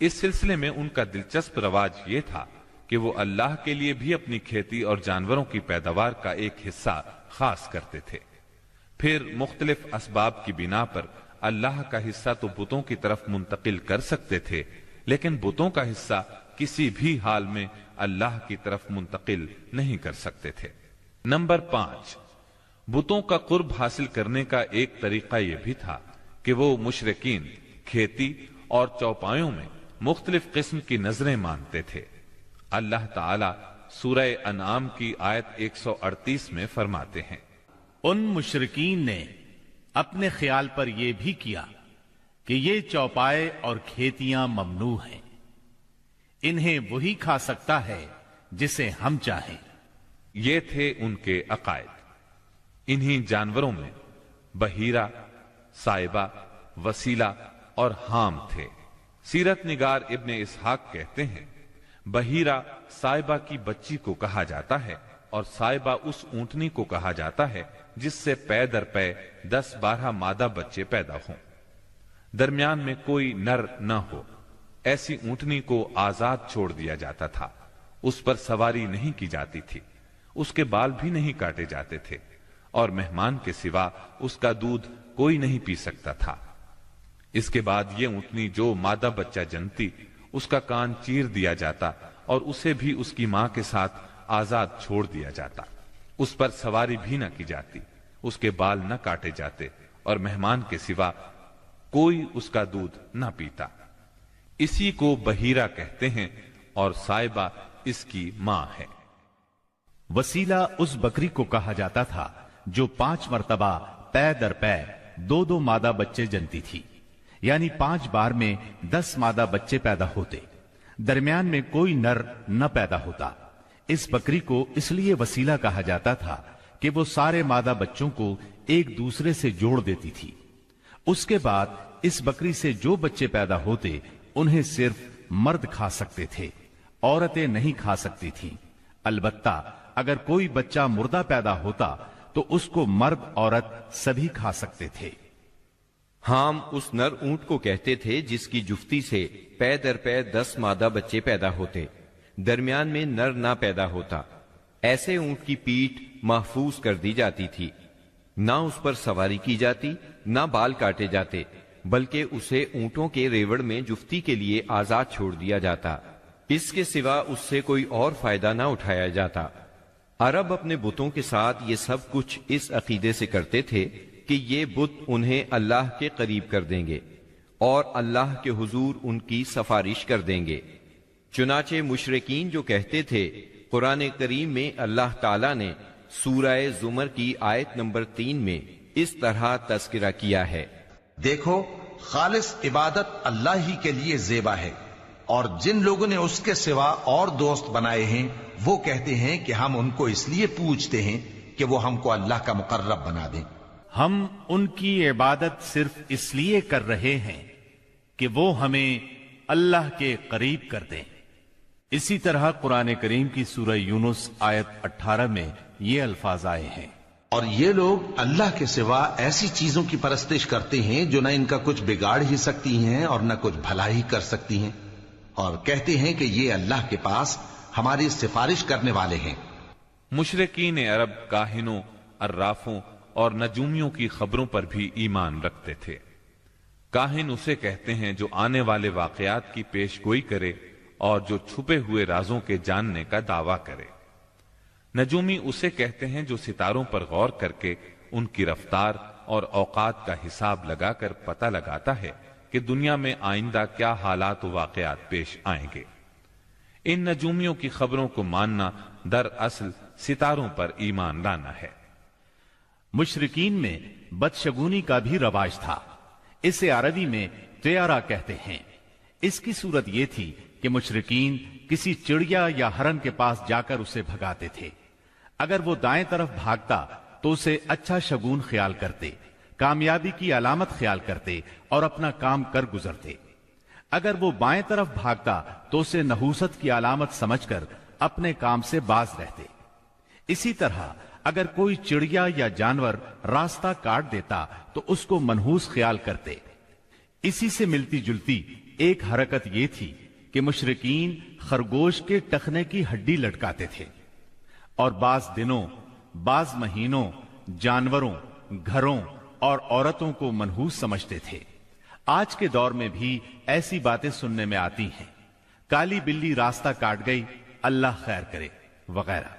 اس سلسلے میں ان کا دلچسپ رواج یہ تھا کہ وہ اللہ کے لیے بھی اپنی کھیتی اور جانوروں کی پیداوار کا ایک حصہ خاص کرتے تھے۔ پھر مختلف اسباب کی بنا پر اللہ کا حصہ تو بتوں کی طرف منتقل کر سکتے تھے، لیکن بتوں کا حصہ کسی بھی حال میں اللہ کی طرف منتقل نہیں کر سکتے تھے۔ نمبر 5، بتوں کا قرب حاصل کرنے کا ایک طریقہ یہ بھی تھا کہ وہ مشرکین کھیتی اور چوپایوں میں مختلف قسم کی نظریں مانتے تھے۔ اللہ تعالیٰ سورہ انعام کی آیت 138 میں فرماتے ہیں، ان مشرکین نے اپنے خیال پر یہ بھی کیا کہ یہ چوپائے اور کھیتیاں ممنوع ہیں، انہیں وہی کھا سکتا ہے جسے ہم چاہیں۔ یہ تھے ان کے عقائد۔ انہی جانوروں میں بحیرہ، صائبہ، وسیلہ اور حام تھے۔ سیرت نگار ابن اسحاق کہتے ہیں، بحیرہ صائبہ کی بچی کو کہا جاتا ہے اور صائبہ اس اونٹنی کو کہا جاتا ہے جس سے پے در پے 10-12 مادہ بچے پیدا ہوں، درمیان میں کوئی نر نہ ہو۔ ایسی اونٹنی کو آزاد چھوڑ دیا جاتا تھا، اس پر سواری نہیں کی جاتی تھی، اس کے بال بھی نہیں کاٹے جاتے تھے، اور مہمان کے سوا اس کا دودھ کوئی نہیں پی سکتا تھا۔ اس کے بعد یہ اونٹنی جو مادہ بچہ جنتی، اس کا کان چیر دیا جاتا اور اسے بھی اس کی ماں کے ساتھ آزاد چھوڑ دیا جاتا، اس پر سواری بھی نہ کی جاتی، اس کے بال نہ کاٹے جاتے، اور مہمان کے سوا کوئی اس کا دودھ نہ پیتا۔ اسی کو بحیرہ کہتے ہیں اور صائبہ اس کی ماں ہے۔ وسیلہ اس بکری کو کہا جاتا تھا جو 5 مرتبہ پے در پے 2 مادہ بچے جنتی تھی، یعنی 5 بار میں 10 مادہ بچے پیدا ہوتے، درمیان میں کوئی نر نہ پیدا ہوتا۔ اس بکری کو اس لیے وسیلہ کہا جاتا تھا کہ وہ سارے مادہ بچوں کو ایک دوسرے سے جوڑ دیتی تھی۔ اس کے بعد اس بکری سے جو بچے پیدا ہوتے انہیں صرف مرد کھا سکتے تھے، عورتیں نہیں کھا سکتی تھیں۔ البتہ اگر کوئی بچہ مردہ پیدا ہوتا تو اس کو مرد عورت سبھی کھا سکتے تھے۔ حام اس نر اونٹ کو کہتے تھے جس کی جفتی سے پے در پے 10 مادہ بچے پیدا ہوتے، درمیان میں نر نہ پیدا ہوتا۔ ایسے اونٹ کی پیٹھ محفوظ کر دی جاتی تھی، نہ اس پر سواری کی جاتی، نہ بال کاٹے جاتے، بلکہ اسے اونٹوں کے ریوڑ میں جفتی کے لیے آزاد چھوڑ دیا جاتا، اس کے سوا اس سے کوئی اور فائدہ نہ اٹھایا جاتا۔ عرب اپنے بتوں کے ساتھ یہ سب کچھ اس عقیدے سے کرتے تھے کہ یہ بت انہیں اللہ کے قریب کر دیں گے اور اللہ کے حضور ان کی سفارش کر دیں گے۔ چنانچہ مشرکین جو کہتے تھے، قرآن کریم میں اللہ تعالیٰ نے سورہ زمر کی آیت نمبر 3 میں اس طرح تذکرہ کیا ہے، دیکھو خالص عبادت اللہ ہی کے لیے زیبا ہے، اور جن لوگوں نے اس کے سوا اور دوست بنائے ہیں وہ کہتے ہیں کہ ہم ان کو اس لیے پوجتے ہیں کہ وہ ہم کو اللہ کا مقرب بنا دیں۔ ہم ان کی عبادت صرف اس لیے کر رہے ہیں کہ وہ ہمیں اللہ کے قریب کر دیں۔ اسی طرح قرآن کریم کی سورہ یونس آیت 18 میں یہ الفاظ آئے ہیں، اور یہ لوگ اللہ کے سوا ایسی چیزوں کی پرستش کرتے ہیں جو نہ ان کا کچھ بگاڑ ہی سکتی ہیں اور نہ کچھ بھلا ہی کر سکتی ہیں، اور کہتے ہیں کہ یہ اللہ کے پاس ہماری سفارش کرنے والے ہیں۔ مشرکین عرب کاہنوں، عرافوں اور نجومیوں کی خبروں پر بھی ایمان رکھتے تھے۔ کاہن اسے کہتے ہیں جو آنے والے واقعات کی پیش گوئی کرے اور جو چھپے ہوئے رازوں کے جاننے کا دعویٰ کرے۔ نجومی اسے کہتے ہیں جو ستاروں پر غور کر کے ان کی رفتار اور اوقات کا حساب لگا کر پتہ لگاتا ہے کہ دنیا میں آئندہ کیا حالات و واقعات پیش آئیں گے۔ ان نجومیوں کی خبروں کو ماننا دراصل ستاروں پر ایمان لانا ہے۔ مشرکین میں بدشگونی کا بھی رواج تھا، اسے عربی میں طیارہ کہتے ہیں۔ اس کی صورت یہ تھی کہ مشرکین کسی چڑیا یا ہرن کے پاس جا کر اسے بھگاتے تھے۔ اگر وہ دائیں طرف بھاگتا تو اسے اچھا شگون خیال کرتے، کامیابی کی علامت خیال کرتے اور اپنا کام کر گزرتے۔ اگر وہ بائیں طرف بھاگتا تو اسے نحوست کی علامت سمجھ کر اپنے کام سے باز رہتے۔ اسی طرح اگر کوئی چڑیا یا جانور راستہ کاٹ دیتا تو اس کو منحوس خیال کرتے۔ اسی سے ملتی جلتی ایک حرکت یہ تھی کہ مشرکین خرگوش کے ٹخنے کی ہڈی لٹکاتے تھے اور بعض دنوں، بعض مہینوں، جانوروں، گھروں اور عورتوں کو منحوس سمجھتے تھے۔ آج کے دور میں بھی ایسی باتیں سننے میں آتی ہیں، کالی بلی راستہ کاٹ گئی، اللہ خیر کرے وغیرہ۔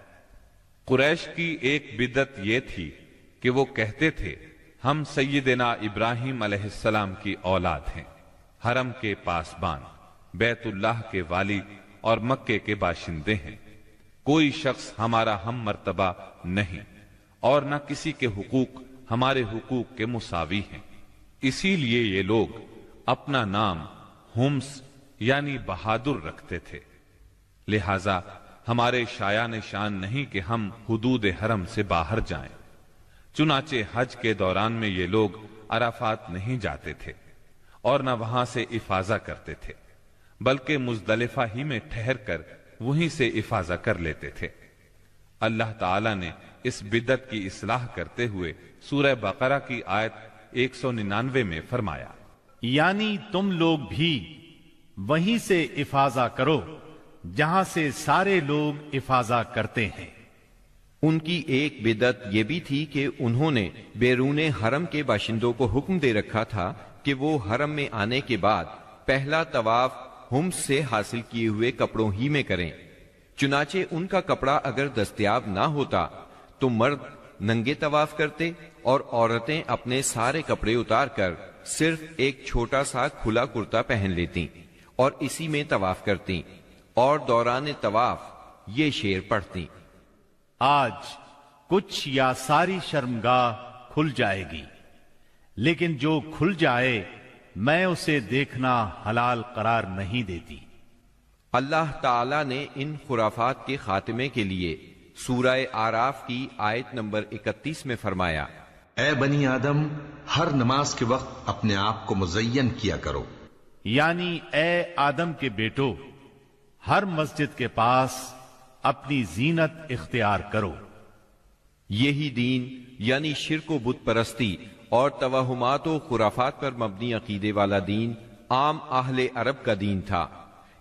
قریش کی ایک بدعت یہ تھی کہ وہ کہتے تھے ہم سیدنا ابراہیم علیہ السلام کی اولاد ہیں، حرم کے پاسبان، بیت اللہ کے والی اور مکے کے باشندے ہیں۔ کوئی شخص ہمارا ہم مرتبہ نہیں اور نہ کسی کے حقوق ہمارے حقوق کے مساوی ہیں۔ اسی لیے یہ لوگ اپنا نام ہمس یعنی بہادر رکھتے تھے، لہذا ہمارے شایان شان نہیں کہ ہم حدود حرم سے باہر جائیں۔ چنانچہ حج کے دوران میں یہ لوگ عرفات نہیں جاتے تھے اور نہ وہاں سے افاضہ کرتے تھے، بلکہ مزدلفہ ہی میں ٹھہر کر وہیں سے افاضہ کر لیتے تھے۔ اللہ تعالی نے اس بدعت کی اصلاح کرتے ہوئے سورہ بقرہ کی آیت 199 میں فرمایا، یعنی تم لوگ بھی وہیں سے افاضہ کرو جہاں سے سارے لوگ افاضہ کرتے ہیں۔ ان کی ایک بدعت یہ بھی تھی کہ انہوں نے بیرون حرم کے باشندوں کو حکم دے رکھا تھا کہ وہ حرم میں آنے کے بعد پہلا طواف ہمس سے حاصل کیے ہوئے کپڑوں ہی میں کریں۔ چنانچہ ان کا کپڑا اگر دستیاب نہ ہوتا تو مرد ننگے طواف کرتے اور عورتیں اپنے سارے کپڑے اتار کر صرف ایک چھوٹا سا کھلا کرتا پہن لیتیں اور اسی میں طواف کرتیں اور دوران طواف یہ شعر پڑھتیں، آج کچھ یا ساری شرمگاہ کھل جائے گی، لیکن جو کھل جائے میں اسے دیکھنا حلال قرار نہیں دیتی۔ اللہ تعالی نے ان خرافات کے خاتمے کے لیے سورہ آراف کی آیت نمبر 31 میں فرمایا، اے بنی آدم، ہر نماز کے وقت اپنے آپ کو مزین کیا کرو، یعنی اے آدم کے بیٹو، ہر مسجد کے پاس اپنی زینت اختیار کرو۔ یہی دین یعنی شرک و بت پرستی اور توہمات و خرافات پر مبنی عقیدے والا دین عام اہل عرب کا دین تھا۔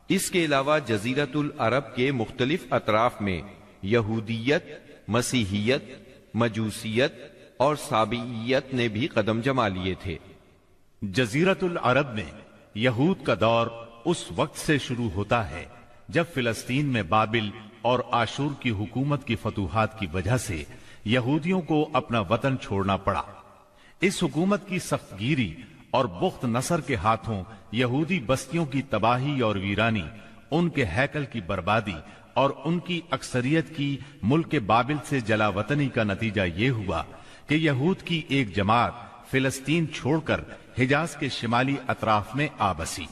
اس کے علاوہ جزیرت العرب کے مختلف اطراف میں یہودیت، مسیحیت، مجوسیت اور سابعیت نے بھی قدم جما لیے تھے۔ جزیرت العرب میں یہود کا دور اس وقت سے شروع ہوتا ہے جب فلسطین میں بابل اور آشور کی حکومت کی فتوحات کی وجہ سے یہودیوں کو اپنا وطن چھوڑنا پڑا۔ اس حکومت کی سخت گیری اور بخت نصر کے ہاتھوں یہودی بستیوں کی تباہی اور ویرانی، ان کے ہیکل کی بربادی اور ان کی اکثریت کی ملک بابل سے جلا وطنی کا نتیجہ یہ ہوا کہ یہود کی ایک جماعت فلسطین چھوڑ کر حجاز کے شمالی اطراف میں آ بسی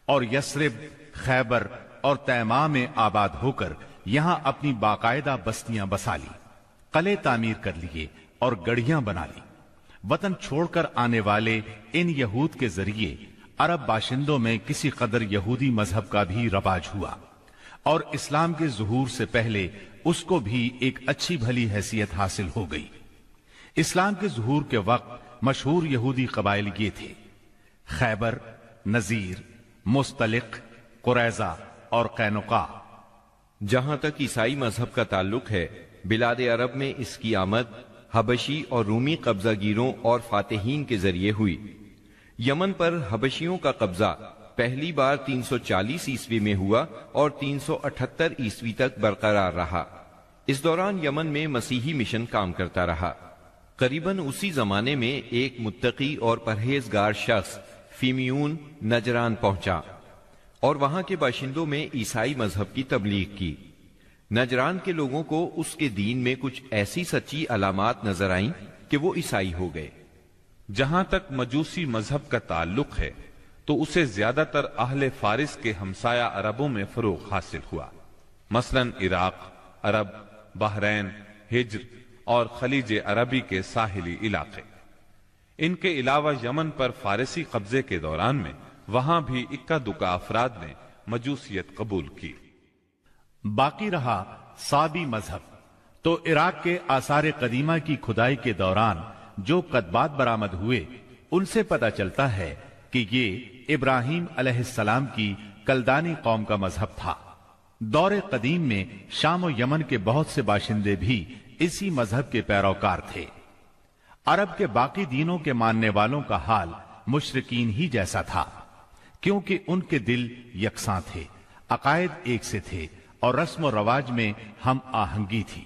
اور یثرب، خیبر اور تیماء میں آباد ہو کر یہاں اپنی باقاعدہ بستیاں بسا لی، قلعے تعمیر کر لیے اور گڑھیاں بنا لی۔ وطن چھوڑ کر آنے والے ان یہود کے ذریعے عرب باشندوں میں کسی قدر یہودی مذہب کا بھی رواج ہوا اور اسلام کے ظہور سے پہلے اس کو بھی ایک اچھی بھلی حیثیت حاصل ہو گئی۔ اسلام کے ظہور کے وقت مشہور یہودی قبائل یہ تھے: خیبر، نذیر، مستلق، قریظہ اور قینقاع۔ جہاں تک عیسائی مذہب کا تعلق ہے، بلاد عرب میں اس کی آمد حبشی اور رومی قبضہ گیروں اور فاتحین کے ذریعے ہوئی۔ یمن پر حبشیوں کا قبضہ پہلی بار 340 عیسوی میں ہوا اور 378 عیسوی تک برقرار رہا۔ اس دوران یمن میں مسیحی مشن کام کرتا رہا۔ قریباً اسی زمانے میں ایک متقی اور پرہیزگار شخص فیمیون نجران پہنچا اور وہاں کے باشندوں میں عیسائی مذہب کی تبلیغ کی۔ نجران کے لوگوں کو اس کے دین میں کچھ ایسی سچی علامات نظر آئیں کہ وہ عیسائی ہو گئے۔ جہاں تک مجوسی مذہب کا تعلق ہے تو اسے زیادہ تر اہل فارس کے ہمسایہ عربوں میں فروغ حاصل ہوا، مثلا عراق، عرب، بحرین، ہجر اور خلیج عربی کے ساحلی علاقے۔ ان کے علاوہ یمن پر فارسی قبضے کے دوران میں وہاں بھی اکا دکا افراد نے مجوسیت قبول کی۔ باقی رہا صابی مذہب، تو عراق کے آثار قدیمہ کی کھدائی کے دوران جو کتبات برآمد ہوئے ان سے پتہ چلتا ہے کہ یہ ابراہیم علیہ السلام کی کلدانی قوم کا مذہب تھا۔ دور قدیم میں شام و یمن کے بہت سے باشندے بھی اسی مذہب کے پیروکار تھے۔ عرب کے باقی دینوں کے ماننے والوں کا حال مشرکین ہی جیسا تھا، کیونکہ ان کے دل یکساں تھے، عقائد ایک سے تھے اور رسم و رواج میں ہم آہنگی تھی۔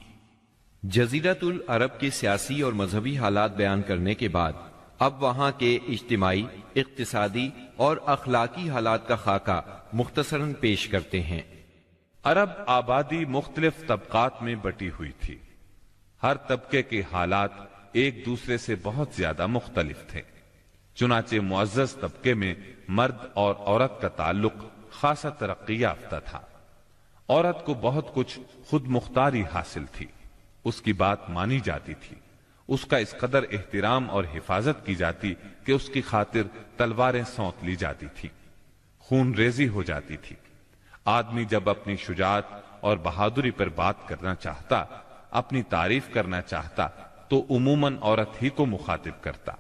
جزیرۃ العرب کے سیاسی اور مذہبی حالات بیان کرنے کے بعد اب وہاں کے اجتماعی، اقتصادی اور اخلاقی حالات کا خاکہ مختصراً پیش کرتے ہیں۔ عرب آبادی مختلف طبقات میں بٹی ہوئی تھی۔ ہر طبقے کے حالات ایک دوسرے سے بہت زیادہ مختلف تھے۔ چنانچہ معزز طبقے میں مرد اور عورت کا تعلق خاصا ترقی یافتہ تھا۔ عورت کو بہت کچھ خود مختاری حاصل تھی، اس کی بات مانی جاتی تھی، اس کا اس قدر احترام اور حفاظت کی جاتی کہ اس کی خاطر تلواریں سونت لی جاتی تھی، خون ریزی ہو جاتی تھی۔ آدمی جب اپنی شجاعت اور بہادری پر بات کرنا چاہتا، اپنی تعریف کرنا چاہتا تو عموماً عورت ہی کو مخاطب کرتا۔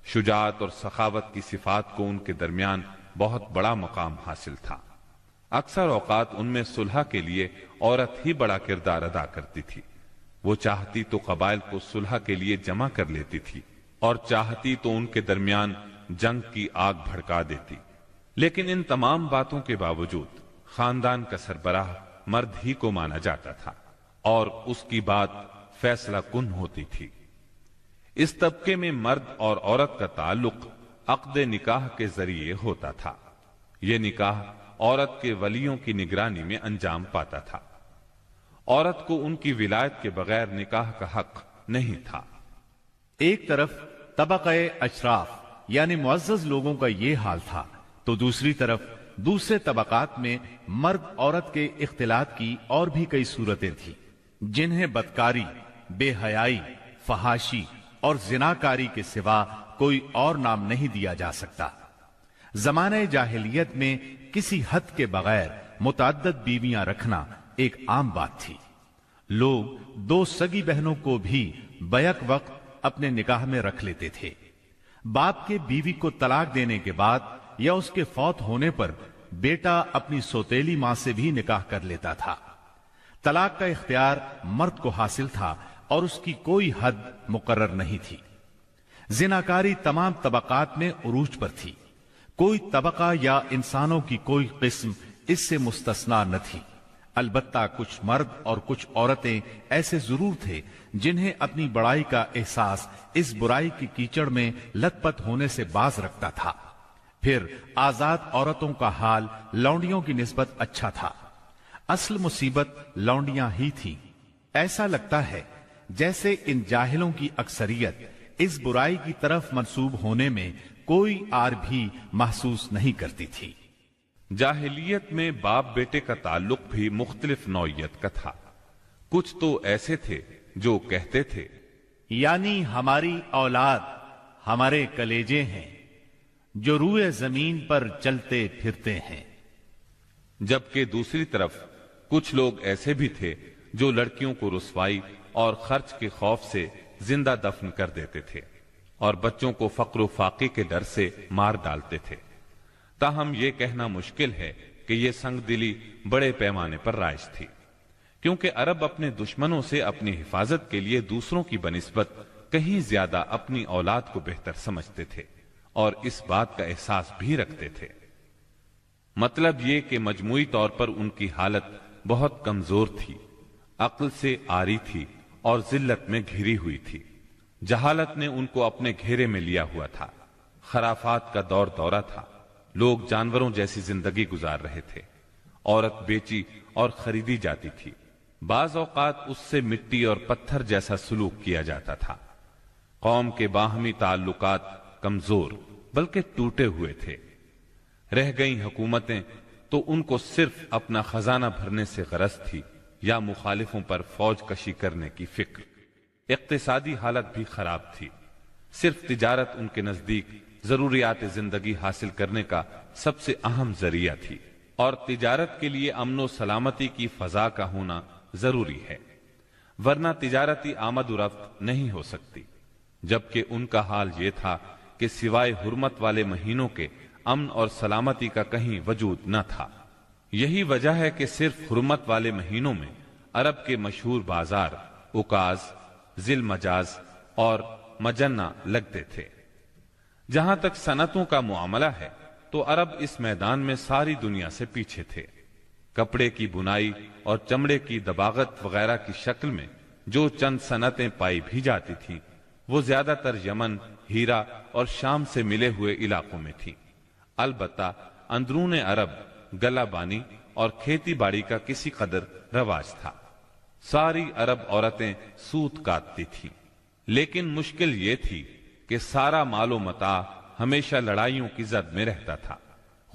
شجاعت اور سخاوت کی صفات کو ان کے درمیان بہت بڑا مقام حاصل تھا۔ اکثر اوقات ان میں صلح کے لیے عورت ہی بڑا کردار ادا کرتی تھی۔ وہ چاہتی تو قبائل کو صلح کے لیے جمع کر لیتی تھی اور چاہتی تو ان کے درمیان جنگ کی آگ بھڑکا دیتی۔ لیکن ان تمام باتوں کے باوجود خاندان کا سربراہ مرد ہی کو مانا جاتا تھا اور اس کی بات فیصلہ کن ہوتی تھی۔ اس طبقے میں مرد اور عورت کا تعلق عقد نکاح کے ذریعے ہوتا تھا۔ یہ نکاح عورت کے ولیوں کی نگرانی میں انجام پاتا تھا۔ عورت کو ان کی ولایت کے بغیر نکاح کا حق نہیں تھا۔ ایک طرف طبقہ اشراف یعنی معزز لوگوں کا یہ حال تھا، تو دوسری طرف دوسرے طبقات میں مرد عورت کے اختلاط کی اور بھی کئی صورتیں تھیں، جنہیں بدکاری، بے حیائی، فحاشی اور زناکاری کے سوا کوئی اور نام نہیں دیا جا سکتا۔ زمانہ جاہلیت میں کسی حد کے بغیر متعدد بیویاں رکھنا ایک عام بات تھی۔ لوگ دو سگی بہنوں کو بھی بیک وقت اپنے نکاح میں رکھ لیتے تھے۔ باپ کے بیوی کو طلاق دینے کے بعد یا اس کے فوت ہونے پر بیٹا اپنی سوتیلی ماں سے بھی نکاح کر لیتا تھا۔ طلاق کا اختیار مرد کو حاصل تھا اور اس کی کوئی حد مقرر نہیں تھی۔ زناکاری تمام طبقات میں عروج پر تھی۔ کوئی طبقہ یا انسانوں کی کوئی قسم اس سے مستثنا نہ تھی۔ البتہ کچھ مرد اور کچھ عورتیں ایسے ضرور تھے جنہیں اپنی بڑائی کا احساس اس برائی کی کیچڑ میں لت پت ہونے سے باز رکھتا تھا۔ پھر آزاد عورتوں کا حال لونڈیوں کی نسبت اچھا تھا۔ اصل مصیبت لونڈیاں ہی تھی۔ ایسا لگتا ہے جیسے ان جاہلوں کی اکثریت اس برائی کی طرف منسوب ہونے میں کوئی آر بھی محسوس نہیں کرتی تھی۔ جاہلیت میں باپ بیٹے کا تعلق بھی مختلف نوعیت کا تھا۔ کچھ تو ایسے تھے جو کہتے تھے یعنی ہماری اولاد ہمارے کلیجے ہیں جو روئے زمین پر چلتے پھرتے ہیں، جبکہ دوسری طرف کچھ لوگ ایسے بھی تھے جو لڑکیوں کو رسوائی اور خرچ کے خوف سے زندہ دفن کر دیتے تھے اور بچوں کو فقر و فاقے کے ڈر سے مار ڈالتے تھے۔ تاہم یہ کہنا مشکل ہے کہ یہ سنگ دلی بڑے پیمانے پر رائج تھی، کیونکہ عرب اپنے دشمنوں سے اپنی حفاظت کے لیے دوسروں کی بنسبت کہیں زیادہ اپنی اولاد کو بہتر سمجھتے تھے اور اس بات کا احساس بھی رکھتے تھے۔ مطلب یہ کہ مجموعی طور پر ان کی حالت بہت کمزور تھی، عقل سے عاری تھی اور ذلت میں گھری ہوئی تھی۔ جہالت نے ان کو اپنے گھیرے میں لیا ہوا تھا۔ خرافات کا دور دورہ تھا۔ لوگ جانوروں جیسی زندگی گزار رہے تھے۔ عورت بیچی اور خریدی جاتی تھی۔ بعض اوقات اس سے مٹی اور پتھر جیسا سلوک کیا جاتا تھا۔ قوم کے باہمی تعلقات کمزور بلکہ ٹوٹے ہوئے تھے۔ رہ گئیں حکومتیں تو ان کو صرف اپنا خزانہ بھرنے سے غرض تھی یا مخالفوں پر فوج کشی کرنے کی فکر۔ اقتصادی حالت بھی خراب تھی۔ صرف تجارت ان کے نزدیک ضروریات زندگی حاصل کرنے کا سب سے اہم ذریعہ تھی، اور تجارت کے لیے امن و سلامتی کی فضا کا ہونا ضروری ہے، ورنہ تجارتی آمد و رفت نہیں ہو سکتی۔ جبکہ ان کا حال یہ تھا کہ سوائے حرمت والے مہینوں کے امن اور سلامتی کا کہیں وجود نہ تھا۔ یہی وجہ ہے کہ صرف حرمت والے مہینوں میں عرب کے مشہور بازار اکاز، ذی المجاز اور مجنہ لگتے تھے۔ جہاں تک صنعتوں کا معاملہ ہے تو عرب اس میدان میں ساری دنیا سے پیچھے تھے۔ کپڑے کی بنائی اور چمڑے کی دباغت وغیرہ کی شکل میں جو چند صنعتیں پائی بھی جاتی تھیں وہ زیادہ تر یمن، ہیرا اور شام سے ملے ہوئے علاقوں میں تھی۔ البتہ اندرون عرب گلہ بانی اور کھیتی باڑی کا کسی قدر رواج تھا۔ ساری عرب عورتیں سوت کاٹتی تھیں، لیکن مشکل یہ تھی کہ سارا مال و متاع ہمیشہ لڑائیوں کی زد میں رہتا تھا۔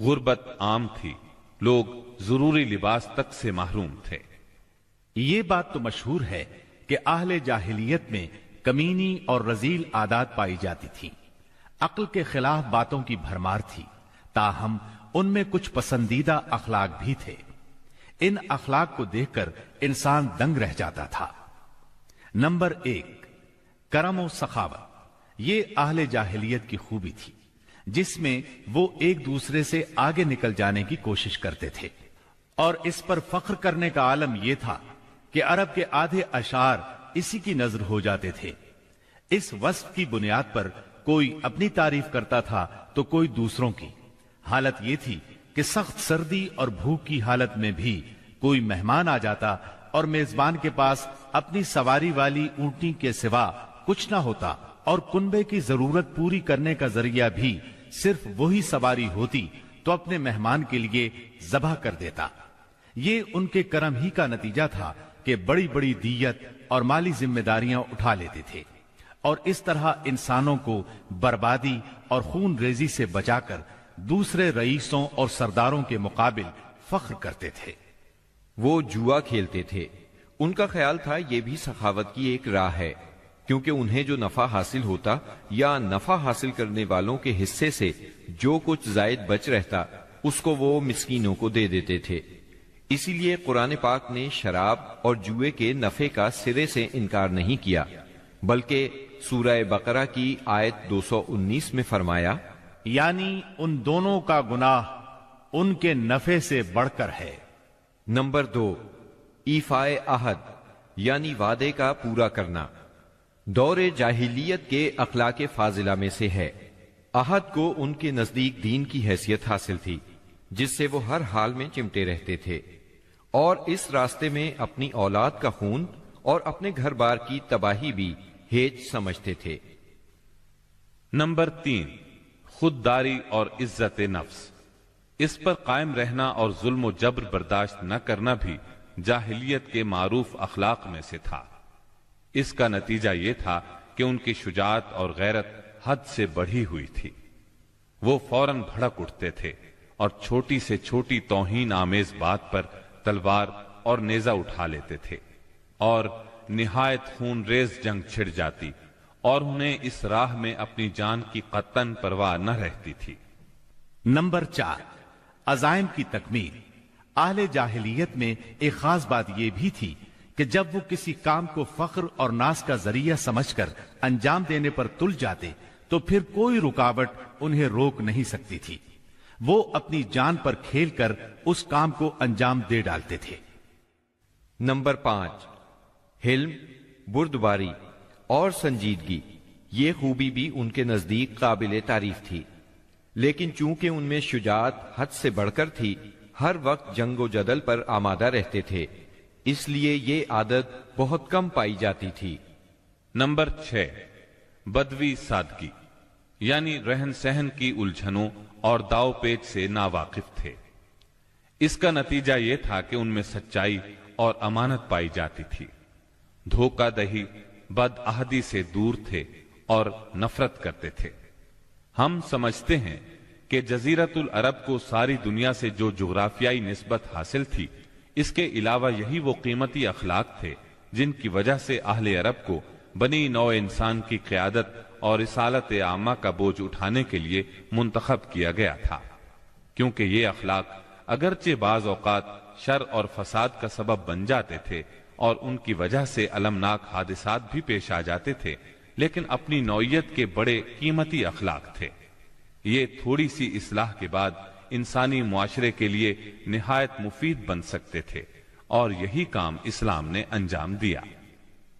غربت عام تھی، لوگ ضروری لباس تک سے محروم تھے۔ یہ بات تو مشہور ہے کہ اہل جاہلیت میں کمینی اور رذیل عادات پائی جاتی تھی۔ عقل کے خلاف باتوں کی بھرمار تھی، تاہم ان میں کچھ پسندیدہ اخلاق بھی تھے۔ ان اخلاق کو دیکھ کر انسان دنگ رہ جاتا تھا۔ نمبر 1، کرم و سخاوت۔ یہ اہل جاہلیت کی خوبی تھی جس میں وہ ایک دوسرے سے آگے نکل جانے کی کوشش کرتے تھے، اور اس پر فخر کرنے کا عالم یہ تھا کہ عرب کے آدھے اشعار اسی کی نظر ہو جاتے تھے۔ اس وصف کی بنیاد پر کوئی اپنی تعریف کرتا تھا تو کوئی دوسروں کی۔ حالت یہ تھی کہ سخت سردی اور بھوک کی حالت میں بھی کوئی مہمان آ جاتا اور میزبان کے پاس اپنی سواری والی اونٹنی کے سوا کچھ نہ ہوتا، اور کنبے کی ضرورت پوری کرنے کا ذریعہ بھی صرف وہی سواری ہوتی تو اپنے مہمان کے لیے ذبح کر دیتا۔ یہ ان کے کرم ہی کا نتیجہ تھا کہ بڑی بڑی دیت اور مالی ذمہ داریاں اٹھا لیتے تھے، اور اس طرح انسانوں کو بربادی اور خون ریزی سے بچا کر دوسرے رئیسوں اور سرداروں کے مقابل فخر کرتے تھے۔ وہ جوا کھیلتے تھے۔ ان کا خیال تھا یہ بھی سخاوت کی ایک راہ ہے، کیونکہ انہیں جو نفع حاصل ہوتا یا نفع حاصل کرنے والوں کے حصے سے جو کچھ زائد بچ رہتا اس کو وہ مسکینوں کو دے دیتے تھے۔ اسی لیے قرآن پاک نے شراب اور جوئے کے نفع کا سرے سے انکار نہیں کیا، بلکہ سورہ بقرہ کی آیت 219 میں فرمایا، یعنی ان دونوں کا گناہ ان کے نفع سے بڑھ کر ہے۔ نمبر 2، ایفائے عہد یعنی وعدے کا پورا کرنا۔ دور جاہلیت کے اخلاق فاضلہ میں سے ہے۔ عہد کو ان کے نزدیک دین کی حیثیت حاصل تھی۔ جس سے وہ ہر حال میں چمٹے رہتے تھے، اور اس راستے میں اپنی اولاد کا خون اور اپنے گھر بار کی تباہی بھی ہیج سمجھتے تھے۔ نمبر 3، خودداری اور عزت نفس۔ اس پر قائم رہنا اور ظلم و جبر برداشت نہ کرنا بھی جاہلیت کے معروف اخلاق میں سے تھا۔ اس کا نتیجہ یہ تھا کہ ان کی شجاعت اور غیرت حد سے بڑھی ہوئی تھی۔ وہ فوراً بھڑک اٹھتے تھے اور چھوٹی سے چھوٹی توہین آمیز بات پر تلوار اور نیزہ اٹھا لیتے تھے، اور نہایت خون ریز جنگ چھڑ جاتی اور انہیں اس راہ میں اپنی جان کی قطعاً پرواہ نہ رہتی تھی۔ نمبر 4، عزائم کی تکمیل۔ اہل جاہلیت میں ایک خاص بات یہ بھی تھی کہ جب وہ کسی کام کو فخر اور ناز کا ذریعہ سمجھ کر انجام دینے پر تل جاتے تو پھر کوئی رکاوٹ انہیں روک نہیں سکتی تھی۔ وہ اپنی جان پر کھیل کر اس کام کو انجام دے ڈالتے تھے۔ نمبر 5، حلم، بردباری اور سنجیدگی۔ یہ خوبی بھی ان کے نزدیک قابل تعریف تھی، لیکن چونکہ ان میں شجاعت حد سے بڑھ کر تھی، ہر وقت جنگ و جدل پر آمادہ رہتے تھے، اس لیے یہ عادت بہت کم پائی جاتی تھی۔ نمبر 6، بدوی سادگی، یعنی رہن سہن کی الجھنوں اور داؤ پیچ سے ناواقف تھے۔ اس کا نتیجہ یہ تھا کہ ان میں سچائی اور امانت پائی جاتی تھی، دھوکہ دہی، بد عہدی سے دور تھے اور نفرت کرتے تھے۔ ہم سمجھتے ہیں کہ جزیرت العرب کو ساری دنیا سے جو جغرافیائی نسبت حاصل تھی، اس کے علاوہ یہی وہ قیمتی اخلاق تھے جن کی وجہ سے اہل عرب کو بنی نوع انسان کی قیادت اور رسالت عامہ کا بوجھ اٹھانے کے لیے منتخب کیا گیا تھا، کیونکہ یہ اخلاق اگرچہ بعض اوقات شر اور فساد کا سبب بن جاتے تھے اور ان کی وجہ سے المناک حادثات بھی پیش آ جاتے تھے، لیکن اپنی نوعیت کے بڑے قیمتی اخلاق تھے۔ یہ تھوڑی سی اصلاح کے بعد انسانی معاشرے کے لیے نہایت مفید بن سکتے تھے، اور یہی کام اسلام نے انجام دیا۔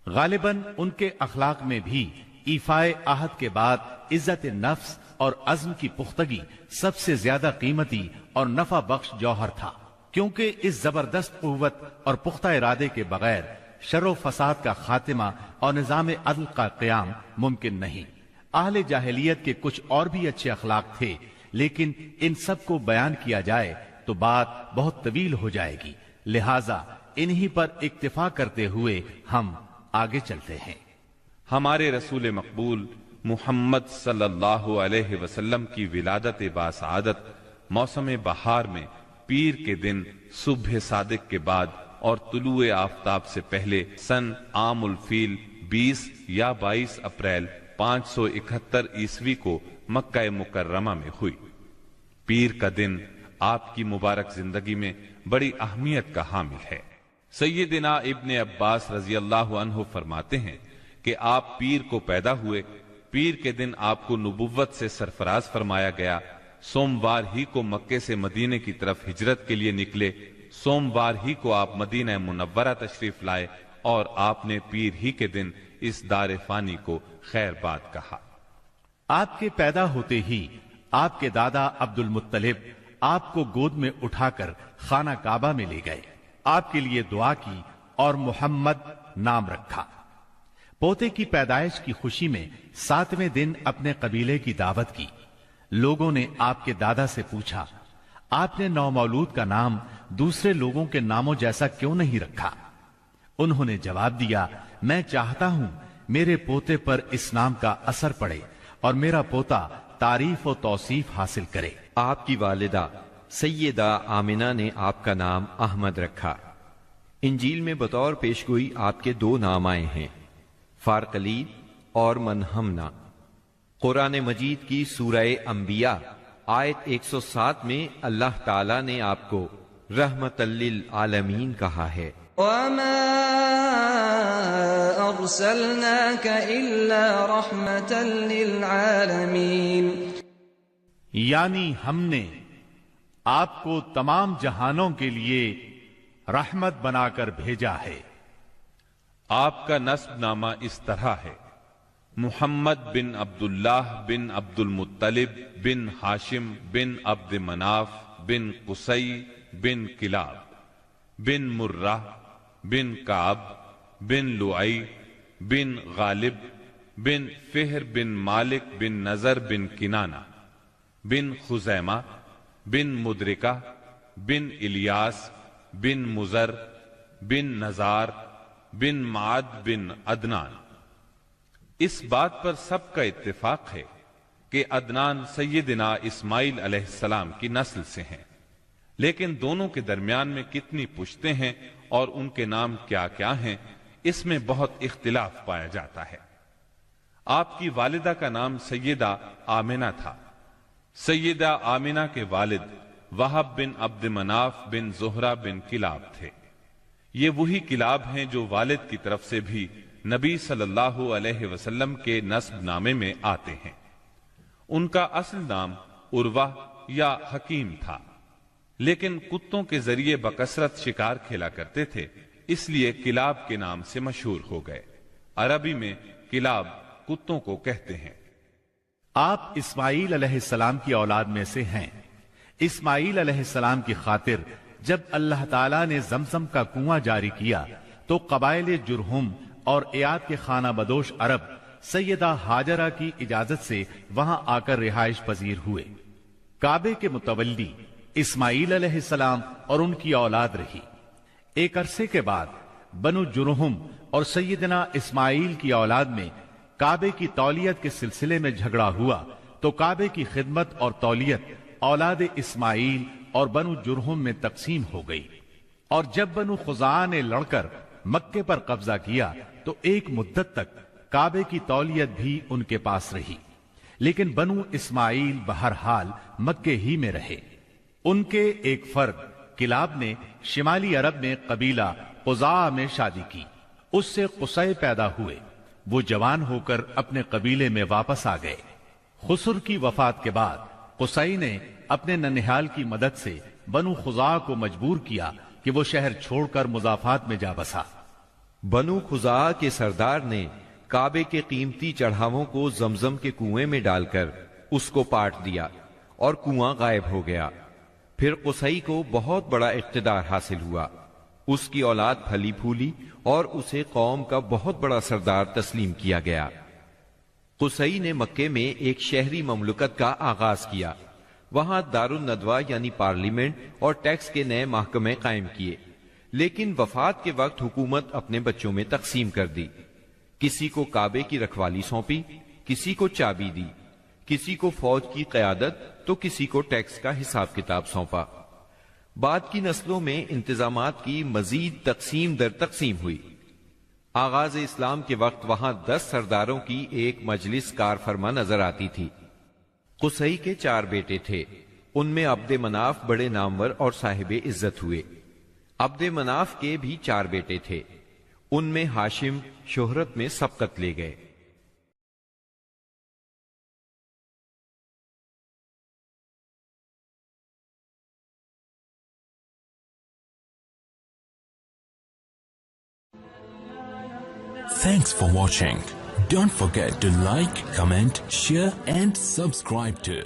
غالباً ان کے اخلاق میں بھی ایفائے عہد کے بعد عزت نفس اور عزم کی پختگی سب سے زیادہ قیمتی اور نفع بخش جوہر تھا، کیونکہ اس زبردست قوت اور پختہ ارادے کے بغیر شر و فساد کا خاتمہ اور نظام عدل کا قیام ممکن نہیں۔ اہل جاہلیت کے کچھ اور بھی اچھے اخلاق تھے، لیکن ان سب کو بیان کیا جائے تو بات بہت طویل ہو جائے گی، لہذا انہی پر اکتفا کرتے ہوئے ہم آگے چلتے ہیں۔ ہمارے رسول مقبول محمد صلی اللہ علیہ وسلم کی ولادت باسعادت موسم بہار میں پیر کے دن صبح صادق کے بعد اور طلوع آفتاب سے پہلے سن عام الفیل 20 یا 22 اپریل 571 عیسوی کو مکہ مکرمہ میں ہوئی۔ پیر کا دن آپ کی مبارک زندگی میں بڑی اہمیت کا حامل ہے۔ سیدنا ابن عباس رضی اللہ عنہ فرماتے ہیں کہ آپ پیر کو پیدا ہوئے، پیر کے دن آپ کو نبوت سے سرفراز فرمایا گیا، سوموار ہی کو مکے سے مدینے کی طرف ہجرت کے لیے نکلے، سوموار ہی کو آپ مدینہ منورہ تشریف لائے، اور آپ نے پیر ہی کے دن اس دار فانی کو خیر باد کہا۔ آپ کے پیدا ہوتے ہی آپ کے دادا عبد المطلب آپ کو گود میں اٹھا کر خانہ کعبہ میں لے گئے، آپ کے لیے دعا کی اور محمد نام رکھا۔ پوتے کی پیدائش کی خوشی میں 7ویں دن اپنے قبیلے کی دعوت کی۔ لوگوں نے آپ کے دادا سے پوچھا، آپ نے نومولود کا نام دوسرے لوگوں کے ناموں جیسا کیوں نہیں رکھا؟ انہوں نے جواب دیا، میں چاہتا ہوں میرے پوتے پر اس نام کا اثر پڑے اور میرا پوتا تعریف و توصیف حاصل کرے۔ آپ کی والدہ سیدہ آمنہ نے آپ کا نام احمد رکھا۔ انجیل میں بطور پیشگوئی آپ کے 2 نام آئے ہیں، فارقلید اور منہمنا۔ قرآن مجید کی سورہ انبیاء آیت 107 میں اللہ تعالیٰ نے آپ کو رحمت للعالمین کہا ہے۔ وَمَا أَرْسَلْنَاكَ إِلَّا رَحْمَةً لِلْعَالَمِينَ، یعنی ہم نے آپ کو تمام جہانوں کے لیے رحمت بنا کر بھیجا ہے۔ آپ کا نسب نامہ اس طرح ہے، محمد بن عبداللہ بن عبد المطلب بن ہاشم بن عبد مناف بن قصی بن کلاب بن مرہ بن کعب بن لعی بن غالب بن فہر بن مالک بن نضر بن کنانہ بن خزیمہ بن مدرکہ بن الیاس بن مزر بن نزار بن معد بن عدنان۔ اس بات پر سب کا اتفاق ہے کہ عدنان سیدنا اسماعیل علیہ السلام کی نسل سے ہیں، لیکن دونوں کے درمیان میں کتنی پشتیں ہیں اور ان کے نام کیا کیا ہیں، اس میں بہت اختلاف پایا جاتا ہے۔ آپ کی والدہ کا نام سیدہ آمنہ تھا۔ سیدہ آمنہ کے والد وہب بن عبد مناف بن زہرہ بن کلاب تھے۔ یہ وہی کلاب ہیں جو والد کی طرف سے بھی نبی صلی اللہ علیہ وسلم کے نسب نامے میں آتے ہیں۔ ان کا اصل نام عروہ یا حکیم تھا، لیکن کتوں کے ذریعے بکثرت شکار کھیلا کرتے تھے، اس لیے کلاب کے نام سے مشہور ہو گئے۔ عربی میں کلاب کتوں کو کہتے ہیں۔ آپ اسماعیل علیہ السلام کی اولاد میں سے ہیں۔ اسماعیل علیہ السلام کی خاطر جب اللہ تعالیٰ نے زمزم کا کنواں جاری کیا تو قبائل جرہم اور ایاد کے خانہ بدوش عرب سیدہ ہاجرہ کی اجازت سے وہاں آ کر رہائش پذیر ہوئے۔ کعبے کے متولی اسماعیل علیہ السلام اور ان کی اولاد رہی۔ ایک عرصے کے بعد بنو جرہم اور سیدنا اسماعیل کی اولاد میں کعبے کی تولیت کے سلسلے میں جھگڑا ہوا تو کعبے کی خدمت اور تولیت اولاد اسماعیل اور بنو جرہم میں تقسیم ہو گئی، اور جب بنو خزاعہ نے لڑ کر مکے پر قبضہ کیا تو ایک مدت تک کعبے کی تولیت بھی ان کے پاس رہی، لیکن بنو اسماعیل بہرحال مکے ہی میں رہے۔ ان کے ایک فرد کلاب نے شمالی عرب میں قبیلہ قزاعہ میں شادی کی، اس سے قصی پیدا ہوئے۔ وہ جوان ہو کر اپنے قبیلے میں واپس آ گئے۔ خسر کی وفات کے بعد قصی نے اپنے ننہال کی مدد سے بنو خزاعہ کو مجبور کیا کہ وہ شہر چھوڑ کر مضافات میں جا بسا۔ بنو خزاعہ کے سردار نے کعبے کے قیمتی چڑھاووں کو زمزم کے کنویں میں ڈال کر اس کو پاٹ دیا اور کنواں غائب ہو گیا۔ پھر قصی کو بہت بڑا اقتدار حاصل ہوا، اس کی اولاد پھلی پھولی اور اسے قوم کا بہت بڑا سردار تسلیم کیا گیا۔ قصی نے مکے میں ایک شہری مملکت کا آغاز کیا، وہاں دار الندوہ یعنی پارلیمنٹ اور ٹیکس کے نئے محکمے قائم کیے، لیکن وفات کے وقت حکومت اپنے بچوں میں تقسیم کر دی۔ کسی کو کعبے کی رکھوالی سونپی، کسی کو چابی دی، کسی کو فوج کی قیادت تو کسی کو ٹیکس کا حساب کتاب سونپا۔ بعد کی نسلوں میں انتظامات کی مزید تقسیم در تقسیم ہوئی۔ آغاز اسلام کے وقت وہاں 10 سرداروں کی ایک مجلس کار فرما نظر آتی تھی۔ قصی کے 4 بیٹے تھے، ان میں عبد مناف بڑے نامور اور صاحب عزت ہوئے۔ عبد مناف کے بھی 4 بیٹے تھے، ان میں ہاشم شہرت میں سبقت لے گئے۔ Thanks for watching. Don't forget to like, comment, share and subscribe to